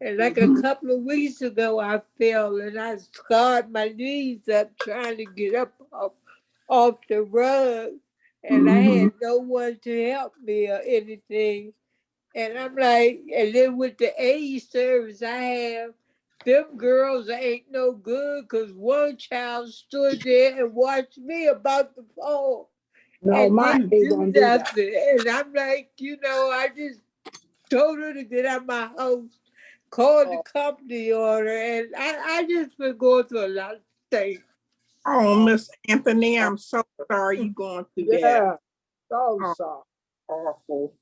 Speaker 9: And like a couple of weeks ago, I fell and I scarred my knees up trying to get up off the rug. And I had no one to help me or anything. And I'm like, and then with the aid service I have, them girls ain't no good because one child stood there and watched me about to fall
Speaker 8: No,
Speaker 9: and
Speaker 8: my
Speaker 9: didn't
Speaker 8: aide
Speaker 9: do
Speaker 8: don't do that.
Speaker 9: nothing. And I'm like, I just told her to get out of my house, called the company on her, and I just been going through a lot of things.
Speaker 4: Oh, Miss Anthony, I'm so sorry you going through that.
Speaker 8: Yeah, so
Speaker 4: Oh,
Speaker 8: sorry.
Speaker 4: awful.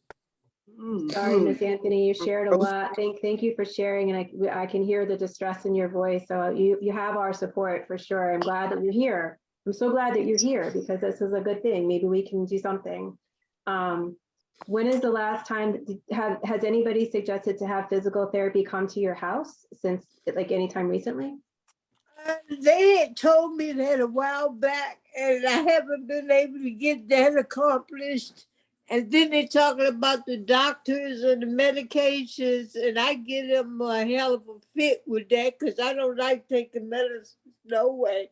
Speaker 3: Sorry, Miss Anthony, you shared a lot. Thank you for sharing, and I can hear the distress in your voice. So you have our support for sure. I'm glad that you're here. I'm so glad that you're here because this is a good thing. Maybe we can do something. When is the last time has anybody suggested to have physical therapy come to your house since like anytime recently?
Speaker 9: They had told me that a while back, and I haven't been able to get that accomplished. And then they're talking about the doctors and the medications, and I get them a hell of a fit with that because I don't like taking medicine no way.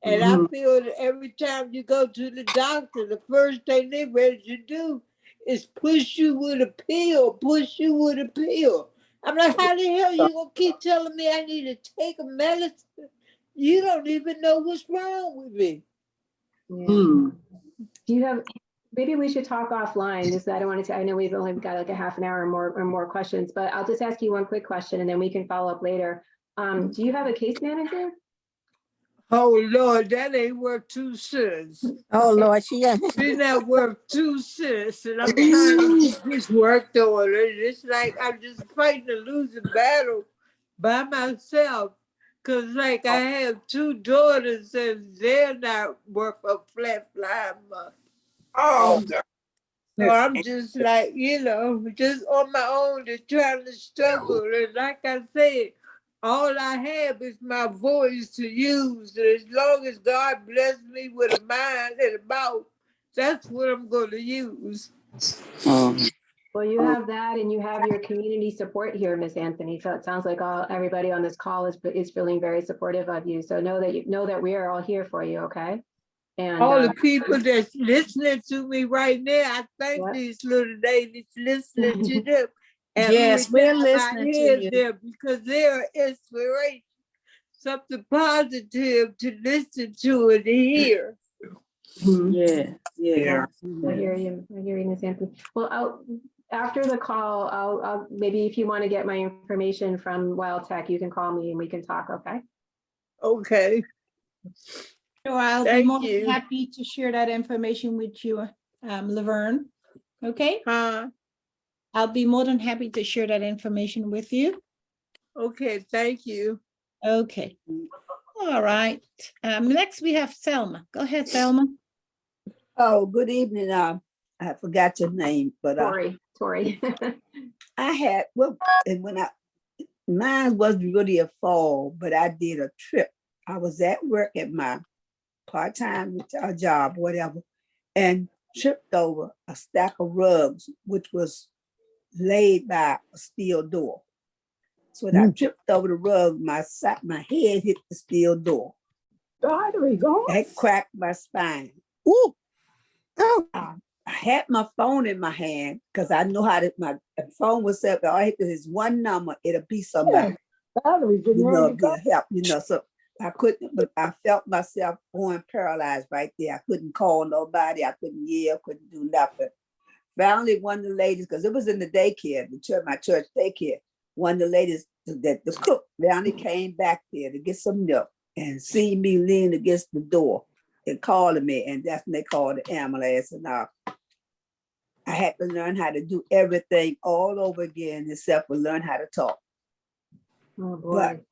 Speaker 9: And I feel that every time you go to the doctor, the first thing they're ready to do is push you with a pill, I'm like, how the hell you gonna keep telling me I need to take a medicine? You don't even know what's wrong with me.
Speaker 3: Yeah. Do you have, maybe we should talk offline. Just I don't want to, I know we've only got like a half an hour or more questions, but I'll just ask you one quick question and then we can follow up later. Do you have a case manager?
Speaker 9: Oh Lord, that ain't worth 2 cents.
Speaker 5: Oh Lord, she got
Speaker 9: She's not worth 2 cents, and I'm trying to get this worked on. It's like I'm just fighting a losing battle by myself. Cause like I have 2 daughters and they're not worth a flat fly month.
Speaker 4: Oh, God.
Speaker 9: So I'm just like, just on my own, just trying to struggle. And like I said, all I have is my voice to use. And as long as God bless me with a mind and a mouth, that's what I'm going to use.
Speaker 3: Well, you have that and you have your community support here, Miss Anthony. So it sounds like everybody on this call is feeling very supportive of you. So know that we are all here for you, okay? And
Speaker 9: all the people that's listening to me right now, I thank
Speaker 3: Yep.
Speaker 9: these little ladies listening to them. And
Speaker 6: Yes, we're listening to you.
Speaker 9: them because they're inspiration, something positive to listen to and to hear.
Speaker 6: Yeah.
Speaker 3: I hear you, Miss Anthony. Well, after the call, I'll maybe if you want to get my information from Wild Tech, you can call me and we can talk, okay?
Speaker 9: Okay.
Speaker 1: So I'll be
Speaker 9: Thank
Speaker 1: more than
Speaker 9: you.
Speaker 1: happy to share that information with you, Laverne. Okay,
Speaker 9: Huh?
Speaker 1: I'll be more than happy to share that information with you.
Speaker 9: Okay, thank you.
Speaker 1: Okay, all right. Next we have Thelma. Go ahead, Thelma.
Speaker 10: Oh, good evening. I forgot your name, but
Speaker 3: Tori.
Speaker 10: I had and mine wasn't really a fall, but I did a trip. I was at work at my part-time job, whatever, and tripped over a stack of rugs, which was laid by a steel door. So when I tripped over the rug, my head hit the steel door. That cracked my spine.
Speaker 5: Ooh. Oh.
Speaker 10: I had my phone in my hand because I know how my phone was set. All I hit is one number, it'll be somebody. Get help, so I couldn't, but I felt myself going paralyzed right there. I couldn't call nobody, I couldn't yell, couldn't do nothing. Finally, one of the ladies, because it was in the daycare, my church daycare, one of the ladies, the cook, finally came back there to get some milk and see me leaning against the door and calling me, and that's when they called the ambulance. And I had to learn how to do everything all over again except for learn how to talk.
Speaker 3: Oh boy.
Speaker 10: But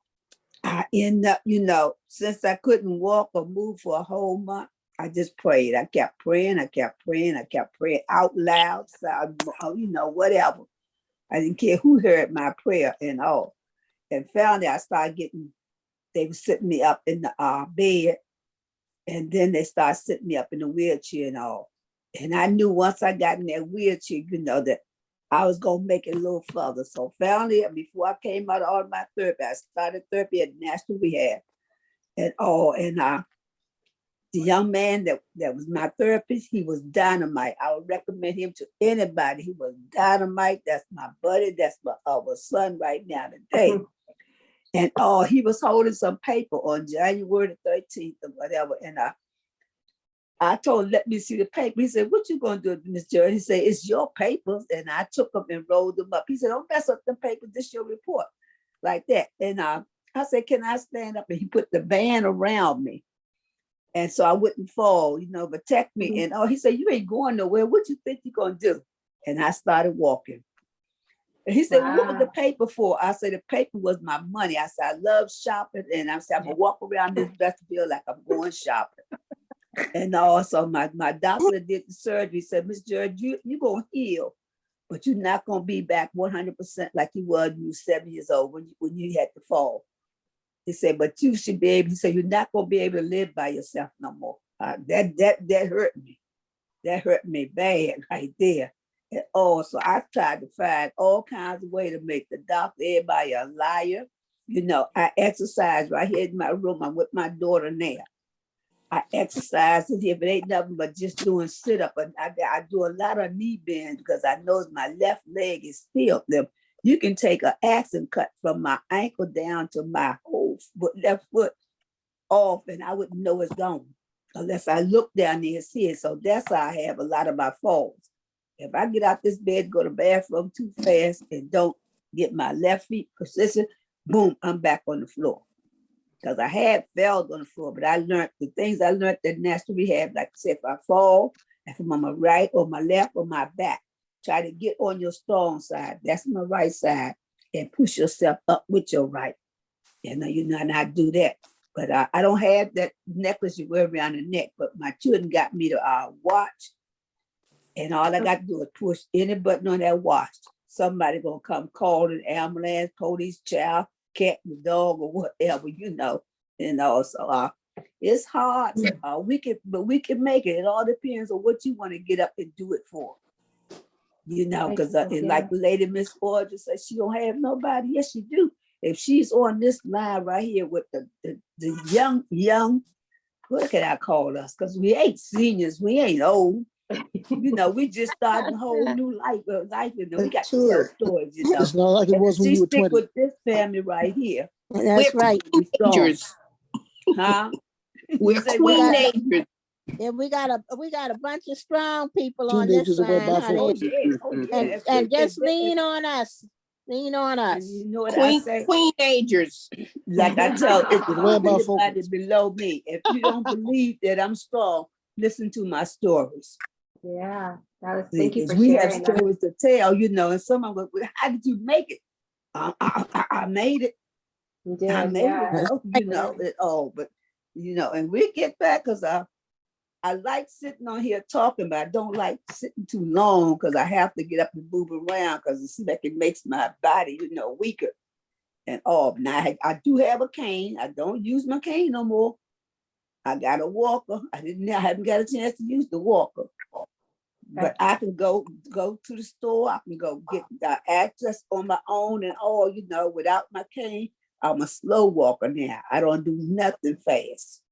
Speaker 10: I end up, since I couldn't walk or move for a whole month, I just prayed. I kept praying out loud, so, whatever. I didn't care who heard my prayer and all. And finally, I started getting, they were sitting me up in the bed, and then they started sitting me up in the wheelchair and all. And I knew once I got in that wheelchair, you know, that I was going to make it a little further. So finally, before I came out of all my therapy, I started therapy at National Rehab and all. And the young man that was my therapist, he was dynamite. I would recommend him to anybody. He was dynamite. That's my buddy. That's my son right now today. And he was holding some paper on January the 13th or whatever. And I told him, let me see the paper. He said, what you gonna do, Miss Jerry? He said, it's your papers. And I took them and rolled them up. He said, don't mess up the papers. This your report. Like that. And I said, can I stand up? And he put the band around me. And so I wouldn't fall, you know, protect me. And he said, you ain't going nowhere. What you think you're gonna do? And I started walking. And he said, well, what was the paper for? I said, the paper was my money. I said, I love shopping. And I said, I'm gonna walk around this vestibule like I'm going shopping. And also my doctor that did the surgery said, Miss George, you're gonna heal, but you're not gonna be back 100% like you was when you were 7 years old when you had to fall. He said, but you should be able, he said, you're not gonna be able to live by yourself no more. That hurt me. That hurt me bad right there. And so I tried to find all kinds of ways to make the doctor, everybody a liar. You know, I exercise right here in my room. I'm with my daughter now. I exercise in here, but ain't nothing but just doing sit-up. And I do a lot of knee bends because I know my left leg is still there. You can take an axe and cut from my ankle down to my whole left foot off, and I wouldn't know it's gone unless I look down there and see it. So that's how I have a lot of my falls. If I get out this bed, go to the bathroom too fast and don't get my left feet positioned, boom, I'm back on the floor. Because I had fell on the floor, but I learned the things I learned at National Rehab, like I said, if I fall, if I'm on my right or my left or my back, try to get on your strong side. That's my right side, and push yourself up with your right. You know, and I do that. But I don't have that necklace you wear around the neck, but my children got me to watch. And all I got to do is push any button on that watch. Somebody gonna come call an ambulance, police, child, cat, the dog, or whatever, you know. So it's hard. We can make it. It all depends on what you want to get up and do it for. You know, because like the lady Miss Ford just said, she don't have nobody. Yes, she do. If she's on this line right here with the young, what can I call us? Because we ain't seniors, we ain't old. You know, we just starting a whole new life. You know, we got to tell stories. You know,
Speaker 11: it's not like it was when you were 20.
Speaker 10: With this family right here.
Speaker 5: That's right.
Speaker 4: Teenagers.
Speaker 10: Huh?
Speaker 4: We're teenagers.
Speaker 5: Yeah, we got a bunch of strong people on this
Speaker 11: Teenagers are
Speaker 5: line,
Speaker 11: going
Speaker 5: honey.
Speaker 11: by
Speaker 5: And just lean on us. Lean on us.
Speaker 10: You know what I say?
Speaker 4: Teenagers.
Speaker 10: Like I tell everybody below me, if you don't believe that I'm strong, listen to my stories.
Speaker 3: Yeah, thank you for
Speaker 10: we
Speaker 3: sharing.
Speaker 10: have stories to tell, you know, and someone would, how did you make it? I made it.
Speaker 3: You did,
Speaker 10: I made it, you know, it all, but you know, and we get back because I like sitting on here talking, but I don't like sitting too long because I have to get up and move around because it seems like it makes my body, you know, weaker and all. Now I do have a cane. I don't use my cane no more. I got a walker. I haven't got a chance to use the walker. But I can go to the store. I can go get the access on my own and all, you know, without my cane. I'm a slow walker now. I don't do nothing fast.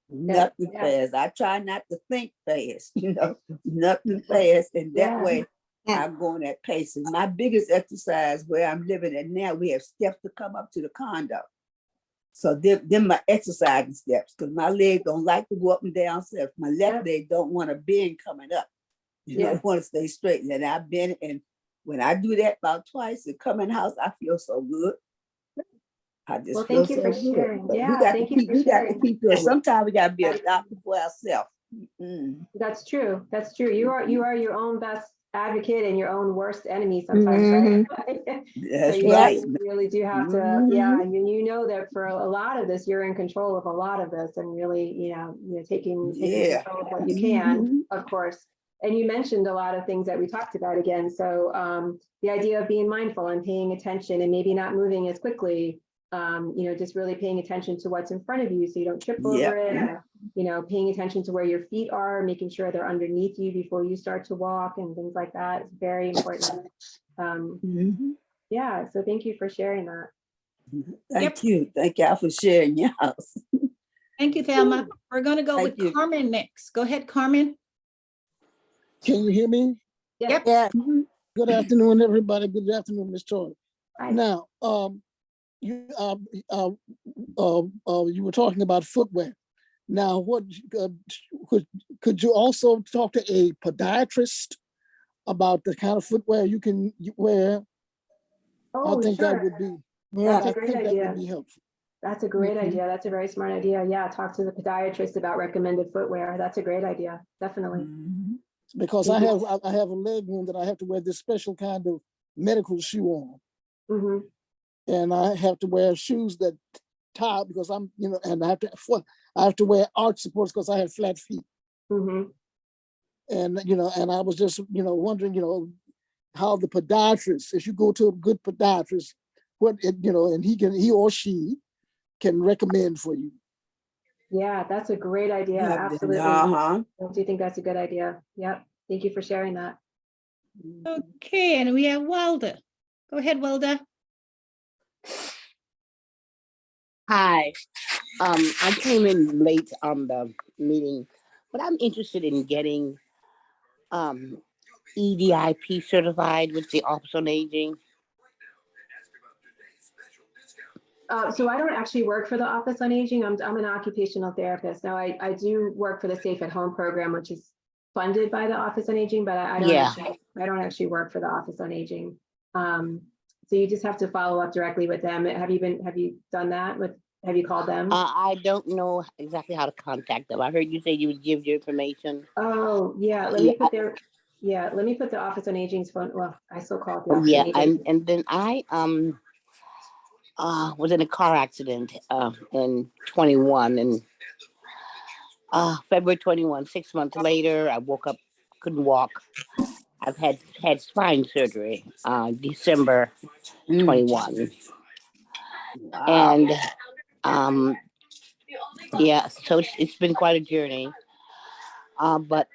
Speaker 10: Nothing fast. I try not to think fast, you know, nothing fast. And that way I'm going at pace. And my biggest exercise where I'm living at now, we have steps to come up to the condo. So then my exercising steps, because my leg don't like to go up and down steps. My left leg don't want to bend coming up. You know, want to stay straight. And I've been, and when I do that about twice and come in the house, I feel so good. I just feel so good.
Speaker 3: Sharing.
Speaker 10: But
Speaker 3: Yeah,
Speaker 10: we got to keep doing. Sometimes we got to be a doctor for ourselves.
Speaker 3: That's true. That's true. You are your own best advocate and your own worst enemy sometimes, right?
Speaker 10: That's
Speaker 3: so
Speaker 10: right.
Speaker 3: You really do have to, and you know that for a lot of this, you're in control of a lot of this and really, you know, taking control of what you can, of course. And you mentioned a lot of things that we talked about again. So the idea of being mindful and paying attention and maybe not moving as quickly, just really paying attention to what's in front of you so you don't trip over it, or, paying attention to where your feet are, making sure they're underneath you before you start to walk and things like that. It's very important. Yeah, so thank you for sharing that.
Speaker 10: Thank you. Thank y'all for sharing your house.
Speaker 1: Thank you, Thelma. We're going to go
Speaker 10: Thank
Speaker 1: with
Speaker 10: you.
Speaker 1: Carmen next. Go ahead, Carmen.
Speaker 11: Can you hear me?
Speaker 3: Yep.
Speaker 5: Yeah.
Speaker 11: Good afternoon, everybody. Good afternoon, Ms. Tori.
Speaker 3: Hi.
Speaker 11: Now, you were talking about footwear. Now, what could you also talk to a podiatrist about the kind of footwear you can wear?
Speaker 3: Oh,
Speaker 11: I think
Speaker 3: sure.
Speaker 11: that would be.
Speaker 3: That's
Speaker 11: I
Speaker 3: a great
Speaker 11: think that
Speaker 3: idea.
Speaker 11: would be helpful.
Speaker 3: That's a great
Speaker 11: Mhm.
Speaker 3: idea. That's a very smart idea. Yeah, talk to the podiatrist about recommended footwear. That's a great idea. Definitely.
Speaker 11: Because I have a leg wound that I have to wear this special kind of medical shoe on, and I have to wear shoes that tie because I'm and I have to wear arch supports because I have flat feet. And and I was just wondering how the podiatrist, if you go to a good podiatrist, and he or she can recommend for you.
Speaker 3: Yeah, that's a great idea. Absolutely. I do think that's a good idea. Yep. Thank you for sharing that.
Speaker 1: Okay, and we have Wilda. Go ahead, Wilda.
Speaker 12: Hi, I came in late on the meeting, but I'm interested in getting EDIP certified with the Office on Aging.
Speaker 3: So I don't actually work for the Office on Aging. I'm an occupational therapist. Now I do work for the Safe at Home program, which is funded by the Office on Aging, but I don't actually work for the Office on Aging. So you just have to follow up directly with them. Have you done that have you called them?
Speaker 12: I don't know exactly how to contact them. I heard you say you would give your information.
Speaker 3: Oh yeah, let me put the Office on Aging's phone. Well, I still call it the Office
Speaker 12: Yeah,
Speaker 3: on Aging.
Speaker 12: and then I was in a car accident in 21 and February 21. 6 months later, I woke up, couldn't walk. I've had spine surgery December 21. And yeah, so it's been quite a journey. But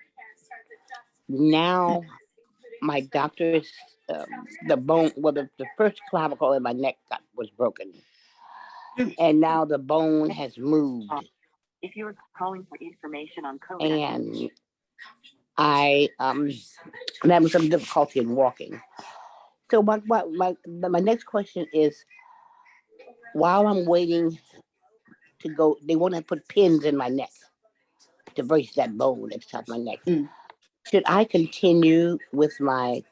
Speaker 12: now my doctor's the bone, the first clavicle in my neck was broken. And now the bone has moved.
Speaker 13: If you're calling for information on COVID,
Speaker 12: and I am having some difficulty in walking. So my next question is, while I'm waiting to go, they want to put pins in my neck to brace that bone at the top of my neck. Should I continue with my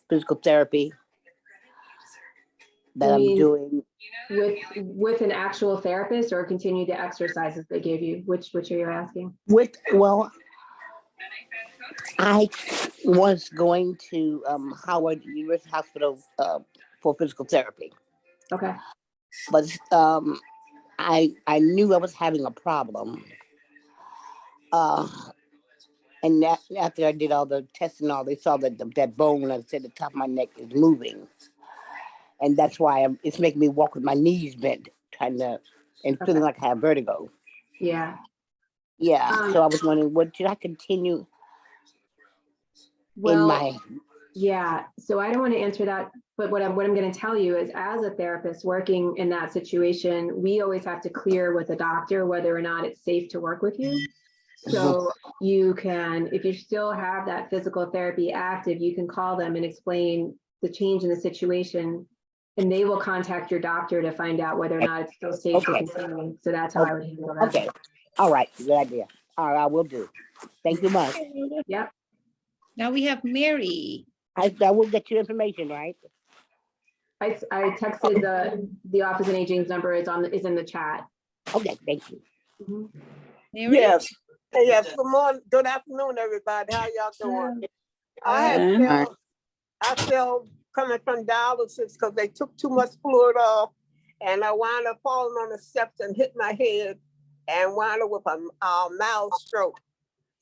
Speaker 12: physical therapy that I'm doing
Speaker 3: with an actual therapist, or continue the exercises they gave you? Which are you asking?
Speaker 12: I was going to Howard University Hospital for physical therapy.
Speaker 3: Okay.
Speaker 12: But I knew I was having a problem. And after I did all the tests and all, they saw that that bone, I said, the top of my neck is moving. And that's why it's making me walk with my knees bent, feeling like I have vertigo.
Speaker 3: Yeah.
Speaker 12: Yeah. So I was wondering, should I continue?
Speaker 3: Yeah. So I don't want to answer that, but what I'm going to tell you is, as a therapist working in that situation, we always have to clear with the doctor whether or not it's safe to work with you. So you can, if you still have that physical therapy active, you can call them and explain the change in the situation, and they will contact your doctor to find out whether or not it's still safe to continue. So that's how I would handle that.
Speaker 12: Okay. All right. Good idea. All right, I will do. Thank you much.
Speaker 3: Yep.
Speaker 1: Now we have Mary.
Speaker 12: I will get your information, right?
Speaker 3: I texted the Office on Aging's number is in the chat.
Speaker 12: Okay, thank you.
Speaker 3: Mary?
Speaker 14: Yes. Yes. Good morning. Good afternoon, everybody. How y'all doing? I felt coming from dialysis because they took too much fluid off, and I wound up falling on the steps and hit my head and wound up with a mild stroke.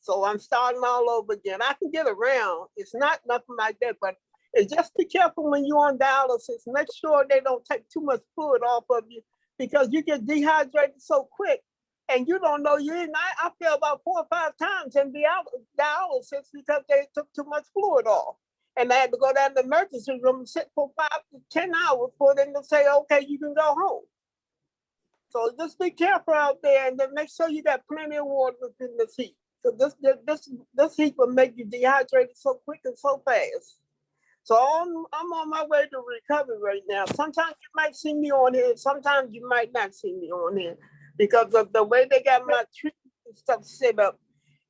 Speaker 14: So I'm starting all over again. I can get around. It's not nothing like that, but it's just be careful when you're on dialysis. Make sure they don't take too much fluid off of you because you get dehydrated so quick and you don't know you're in. I fell about 4 or 5 times in dialysis because they took too much fluid off. And I had to go down to the emergency room and sit for 5 to 10 hours for them to say, okay, you can go home. So just be careful out there and then make sure you got plenty of water within this heat. So this heat will make you dehydrated so quick and so fast. So I'm on my way to recovery right now. Sometimes you might see me on here. Sometimes you might not see me on here because of the way they got my treatment and stuff set up.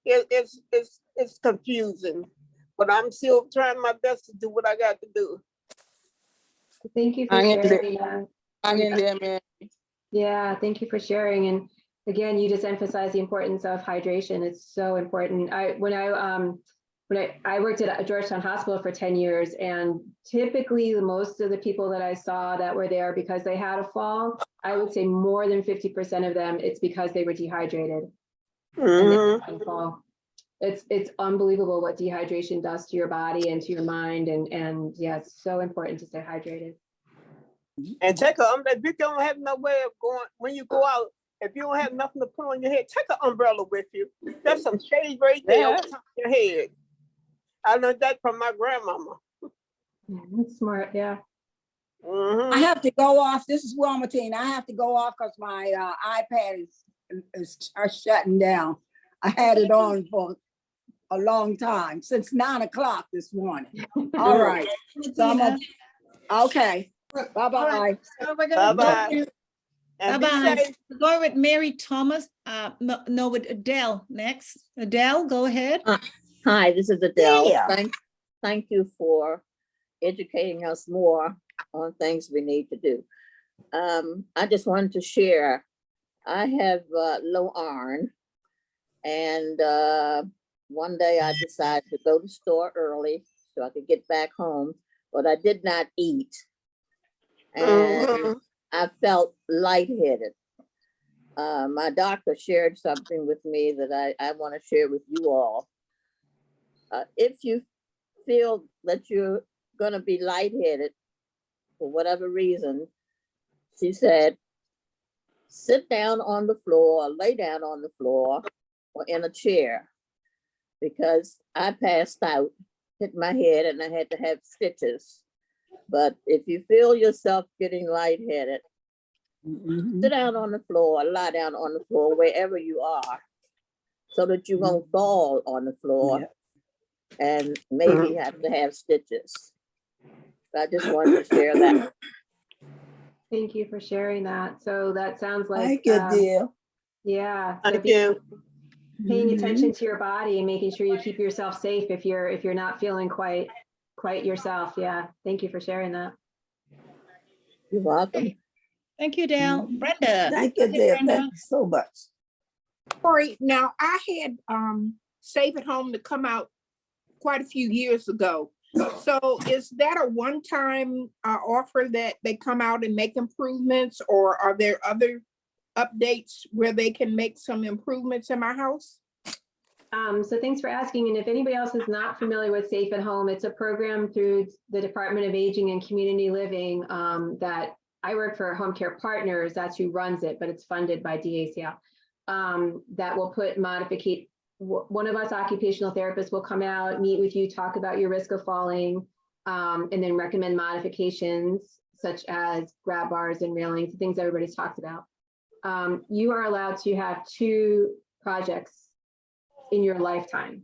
Speaker 14: It's confusing, but I'm still trying my best to do what I got to do.
Speaker 3: Thank you for sharing that. Yeah, thank you for sharing. And again, you just emphasize the importance of hydration. It's so important. When I worked at Georgetown Hospital for 10 years, and typically most of the people that I saw that were there because they had a fall, I would say more than 50% of them, it's because they were dehydrated. And they had a fall. It's unbelievable what dehydration does to your body and to your mind. And yeah, it's so important to stay hydrated.
Speaker 14: And take if you don't have no way of going, when you go out, if you don't have nothing to put on your head, take an umbrella with you. That's some shade right there on top of your head. I learned that from my grandmama.
Speaker 3: That's smart, yeah.
Speaker 8: I have to go off. This is Wilmatine. I have to go off because my iPad is shutting down. I had it on for a long time, since 9 o'clock this morning. All right. So I'm okay. Bye-bye.
Speaker 1: Right. So we're
Speaker 14: Bye-bye.
Speaker 1: gonna Bye-bye.
Speaker 14: We're
Speaker 1: going with Mary Thomas. No, with Adele next. Adele, go ahead.
Speaker 15: Hi, this is Adele.
Speaker 8: Yeah.
Speaker 15: Thank you for educating us more on things we need to do. I just wanted to share, I have low iron, and one day I decided to go to the store early so I could get back home, but I did not eat. And I felt lightheaded. My doctor shared something with me that I want to share with you all. If you feel that you're going to be lightheaded for whatever reason, she said, sit down on the floor, lay down on the floor, or in a chair, because I passed out, hit my head, and I had to have stitches. But if you feel yourself getting lightheaded, sit down on the floor, lie down on the floor, wherever you are, so that you won't fall on the floor and maybe have to have stitches. So I just wanted to share that.
Speaker 3: Thank you for sharing that. So that sounds like
Speaker 10: Thank you, dear.
Speaker 3: Yeah.
Speaker 14: Thank you.
Speaker 3: Paying attention to your body and making sure you keep yourself safe if you're not feeling quite yourself. Yeah. Thank you for sharing that.
Speaker 15: You're welcome.
Speaker 1: Thank you, Dale. Brenda.
Speaker 10: Thank you, dear. Thank you so much.
Speaker 4: Tori, now I had Safe at Home to come out quite a few years ago. So is that a one-time offer that they come out and make improvements, or are there other updates where they can make some improvements in my house?
Speaker 3: So thanks for asking. And if anybody else is not familiar with Safe at Home, it's a program through the Department of Aging and Community Living that I work for Home Care Partners. That's who runs it, but it's funded by DACL. That will put one of us occupational therapists will come out, meet with you, talk about your risk of falling, and then recommend modifications such as grab bars and railings, things everybody's talked about. You are allowed to have 2 projects in your lifetime.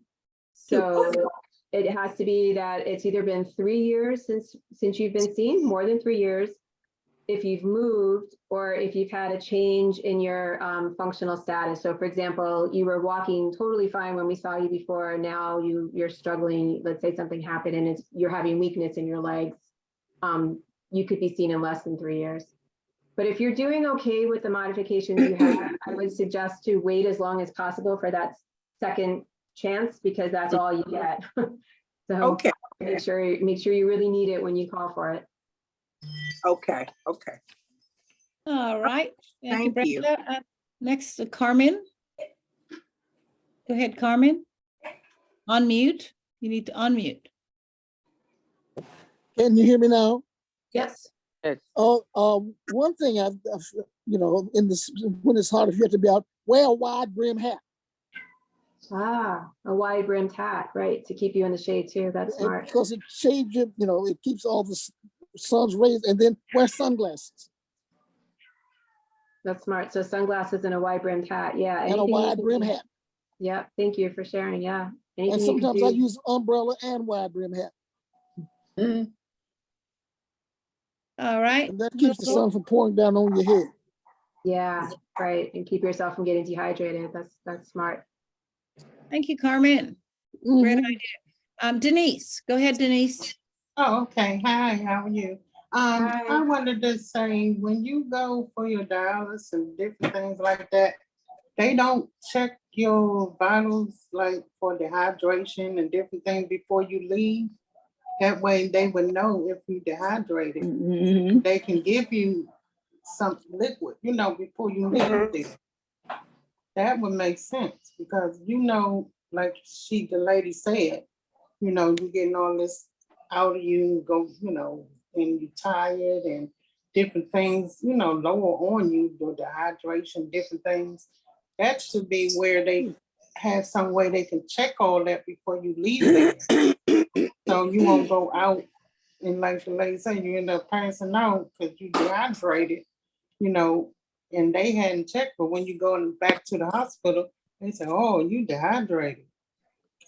Speaker 3: So it has to be that it's either been 3 years since you've been seen, more than 3 years, if you've moved, or if you've had a change in your functional status. So for example, you were walking totally fine when we saw you before, now you're struggling, let's say something happened and you're having weakness in your legs, you could be seen in less than 3 years. But if you're doing okay with the modifications you have, I would suggest to wait as long as possible for that second chance, because that's all you get. So
Speaker 4: okay,
Speaker 3: make sure you really need it when you call for it.
Speaker 4: Okay.
Speaker 1: All right.
Speaker 4: Thank you.
Speaker 1: Brenda. Next, Carmen. Go ahead, Carmen. Unmute. You need to unmute.
Speaker 11: Can you hear me now?
Speaker 1: Yes.
Speaker 11: One thing I've in this, when it's hard, if you have to be out, wear a wide brim hat.
Speaker 3: Ah, a wide brimmed hat, right, to keep you in the shade too. That's smart.
Speaker 11: Because it shades you, it keeps all the sun's rays, and then wear sunglasses.
Speaker 3: That's smart. So sunglasses and a wide brimmed hat. Yeah.
Speaker 11: And a wide brim hat.
Speaker 3: Yeah. Thank you for sharing. Yeah.
Speaker 11: And sometimes I use umbrella and wide brim hat.
Speaker 1: Mm-hmm. All right.
Speaker 11: And that keeps the sun from pouring down on your head.
Speaker 3: Yeah, right. And keep yourself from getting dehydrated. That's smart.
Speaker 1: Thank you, Carmen. Great idea. Denise, go ahead, Denise.
Speaker 16: Oh, okay. Hi, how are you? I wanted to say, when you go for your dialysis and different things like that, they don't check your vitals like for dehydration and different things before you leave. That way they would know if you dehydrated.
Speaker 10: Mm-hmm.
Speaker 16: They can give you some liquid, before you leave there. That would make sense because, like the lady said, you're getting all this out of you, go, and you're tired and different things, lower on you, the dehydration, different things. That should be where they have some way they can check all that before you leave there. So you won't go out and, like the lady said, you end up passing out because you dehydrated, and they hadn't checked. But when you go back to the hospital, they say, oh, you dehydrated.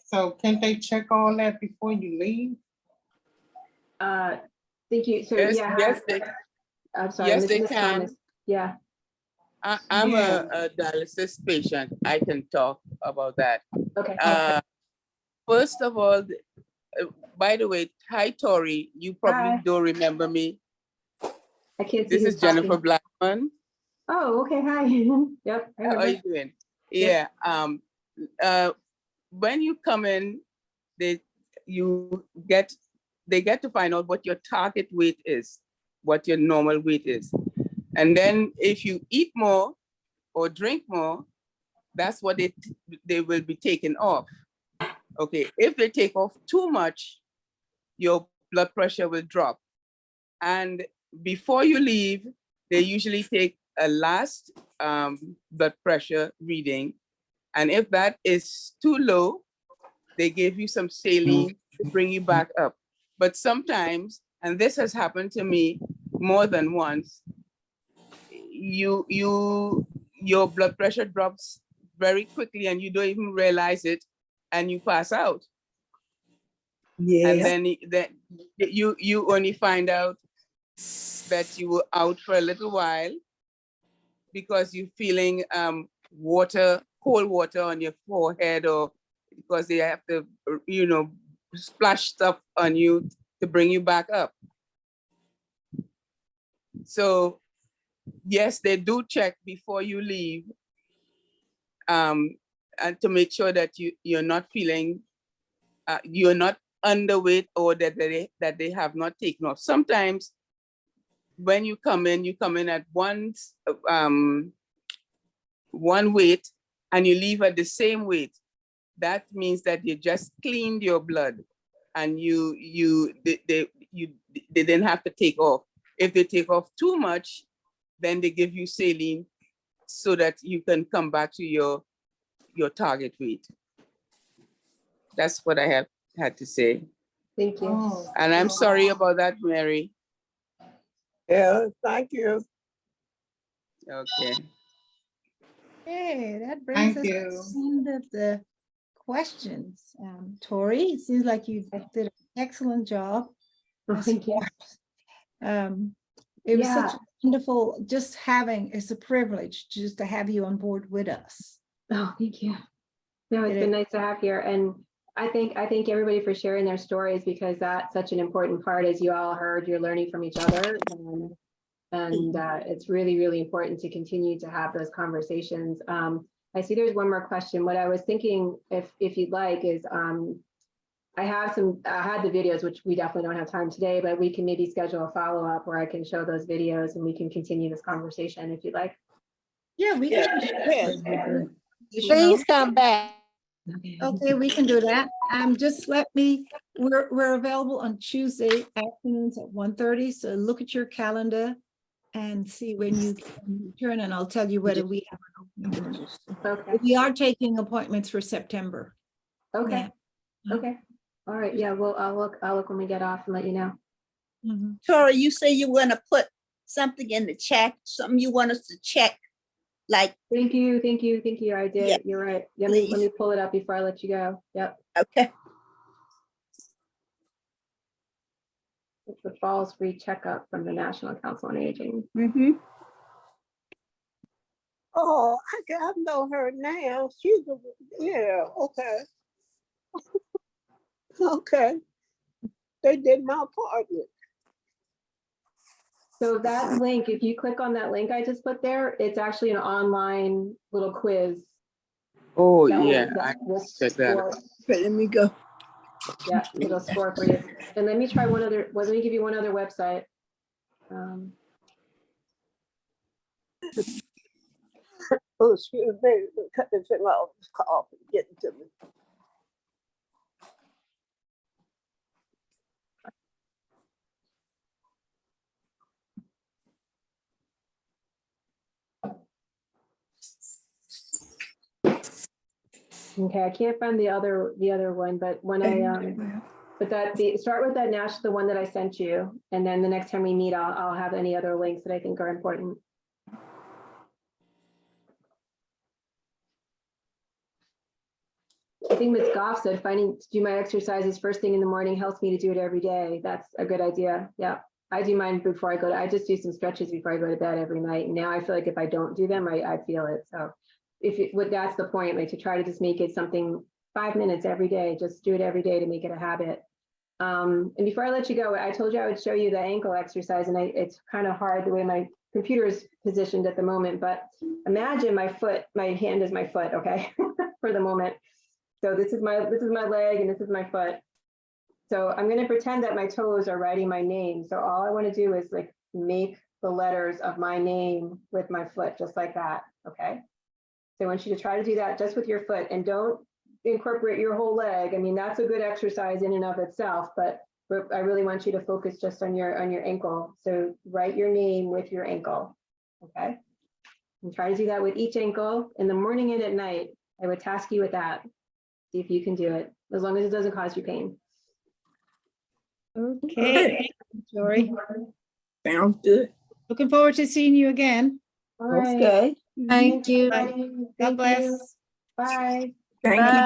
Speaker 16: So can't they check all that before you leave?
Speaker 3: Thank you. So
Speaker 17: Yes,
Speaker 3: I'm sorry,
Speaker 17: yes, they
Speaker 3: Ms.
Speaker 17: can.
Speaker 3: Thomas. Yeah.
Speaker 17: I'm a dialysis patient. I can talk about that.
Speaker 3: Okay.
Speaker 17: First of all, by the way, hi, Tori. You probably don't remember me.
Speaker 3: I can't see.
Speaker 17: This is Jennifer Blackman.
Speaker 3: Oh, okay. Hi. Yep.
Speaker 17: How are you doing? Yeah. When you come in, they get to find out what your target weight is, what your normal weight is. And then if you eat more or drink more, that's what they will be taken off. Okay, if they take off too much, your blood pressure will drop. And before you leave, they usually take a last blood pressure reading. And if that is too low, they give you some saline to bring you back up. But sometimes, and this has happened to me more than once, your blood pressure drops very quickly and you don't even realize it and you pass out. Yeah. And then you only find out that you were out for a little while because you're feeling cold water on your forehead, or because they have to, splash stuff on you to bring you back up. So yes, they do check before you leave, and to make sure that you're not feeling, you're not underweight, or that they have not taken off. Sometimes when you come in at one weight and you leave at the same weight. That means that you just cleaned your blood, and they didn't have to take off. If they take off too much, then they give you saline so that you can come back to your target weight. That's what I had to say.
Speaker 3: Thank you.
Speaker 17: And I'm sorry about that, Mary.
Speaker 14: Yeah, thank you.
Speaker 17: Okay.
Speaker 1: Hey, that brings us to the end of the questions. Tori, it seems like you did an excellent job.
Speaker 3: Thank you.
Speaker 1: It was such a wonderful, just having, it's a privilege just to have you on board with us.
Speaker 3: Oh, thank you. No, it's been nice to have here. And I thank everybody for sharing their stories, because that's such an important part. As you all heard, you're learning from each other. And it's really, really important to continue to have those conversations. I see there's one more question. What I was thinking, if you'd like, is I had the videos, which we definitely don't have time today, but we can maybe schedule a follow-up where I can show those videos and we can continue this conversation if you'd like.
Speaker 1: Yeah, we can.
Speaker 5: Please come back.
Speaker 1: Okay, we can do that. Just let me, we're available on Tuesday afternoons at 1:30. So look at your calendar and see when you can return, and I'll tell you whether we have an opening or not.
Speaker 3: Okay.
Speaker 1: We are taking appointments for September.
Speaker 3: Okay.
Speaker 1: Yeah.
Speaker 3: Okay. All right. Yeah. Well, I'll look when we get off and let you know.
Speaker 1: Mhm.
Speaker 10: Tori, you say you want to put something in the chat, something you want us to check, like.
Speaker 3: Thank you. I did.
Speaker 10: Yeah,
Speaker 3: You're right. Let me pull it up before I let you go. Yep.
Speaker 10: Okay.
Speaker 3: It's the Falls Free Checkup from the National Council on Aging.
Speaker 10: Mm-hmm.
Speaker 14: Oh, I know her now. She's a, yeah, okay. Okay. They did my apartment.
Speaker 3: So that link, if you click on that link I just put there, it's actually an online little quiz.
Speaker 17: Oh,
Speaker 3: that will-
Speaker 17: yeah,
Speaker 3: that
Speaker 17: I
Speaker 3: will
Speaker 17: check that
Speaker 3: score-
Speaker 17: out.
Speaker 10: Okay, let me go.
Speaker 3: Yeah, it'll score for you. And let me try one other, well, let me give you one other website.
Speaker 14: Oh, excuse me, cut this thing off, it's cough, getting to me.
Speaker 3: Okay, I can't find the other one, but when start with that the one that I sent you, and then the next time we meet, I'll have any other links that I think are important. I think Ms. Goff said finding to do my exercises first thing in the morning helps me to do it every day. That's a good idea. Yeah, I do mine before I go to, I just do some stretches before I go to bed every night. And now I feel like if I don't do them, I feel it. So that's the point, like to try to just make it something 5 minutes every day, just do it every day to make it a habit. And before I let you go, I told you I would show you the ankle exercise, and it's kind of hard the way my computer is positioned at the moment, but imagine my hand is my foot, okay, for the moment. So this is my leg and this is my foot. So I'm going to pretend that my toes are writing my name. So all I want to do is like make the letters of my name with my foot, just like that, okay? So I want you to try to do that just with your foot, and don't incorporate your whole leg. I mean, that's a good exercise in and of itself, but I really want you to focus just on your ankle. So write your name with your ankle, okay? And try to do that with each ankle in the morning and at night. I would task you with that. See if you can do it, as long as it doesn't cause you pain.
Speaker 1: Okay, thank you, Tori.
Speaker 10: Sounds good.
Speaker 1: Looking forward to seeing you again.
Speaker 3: All right.
Speaker 10: Okay.
Speaker 6: Thank you.
Speaker 1: Bye. God bless.
Speaker 3: Bye.
Speaker 10: Thank you.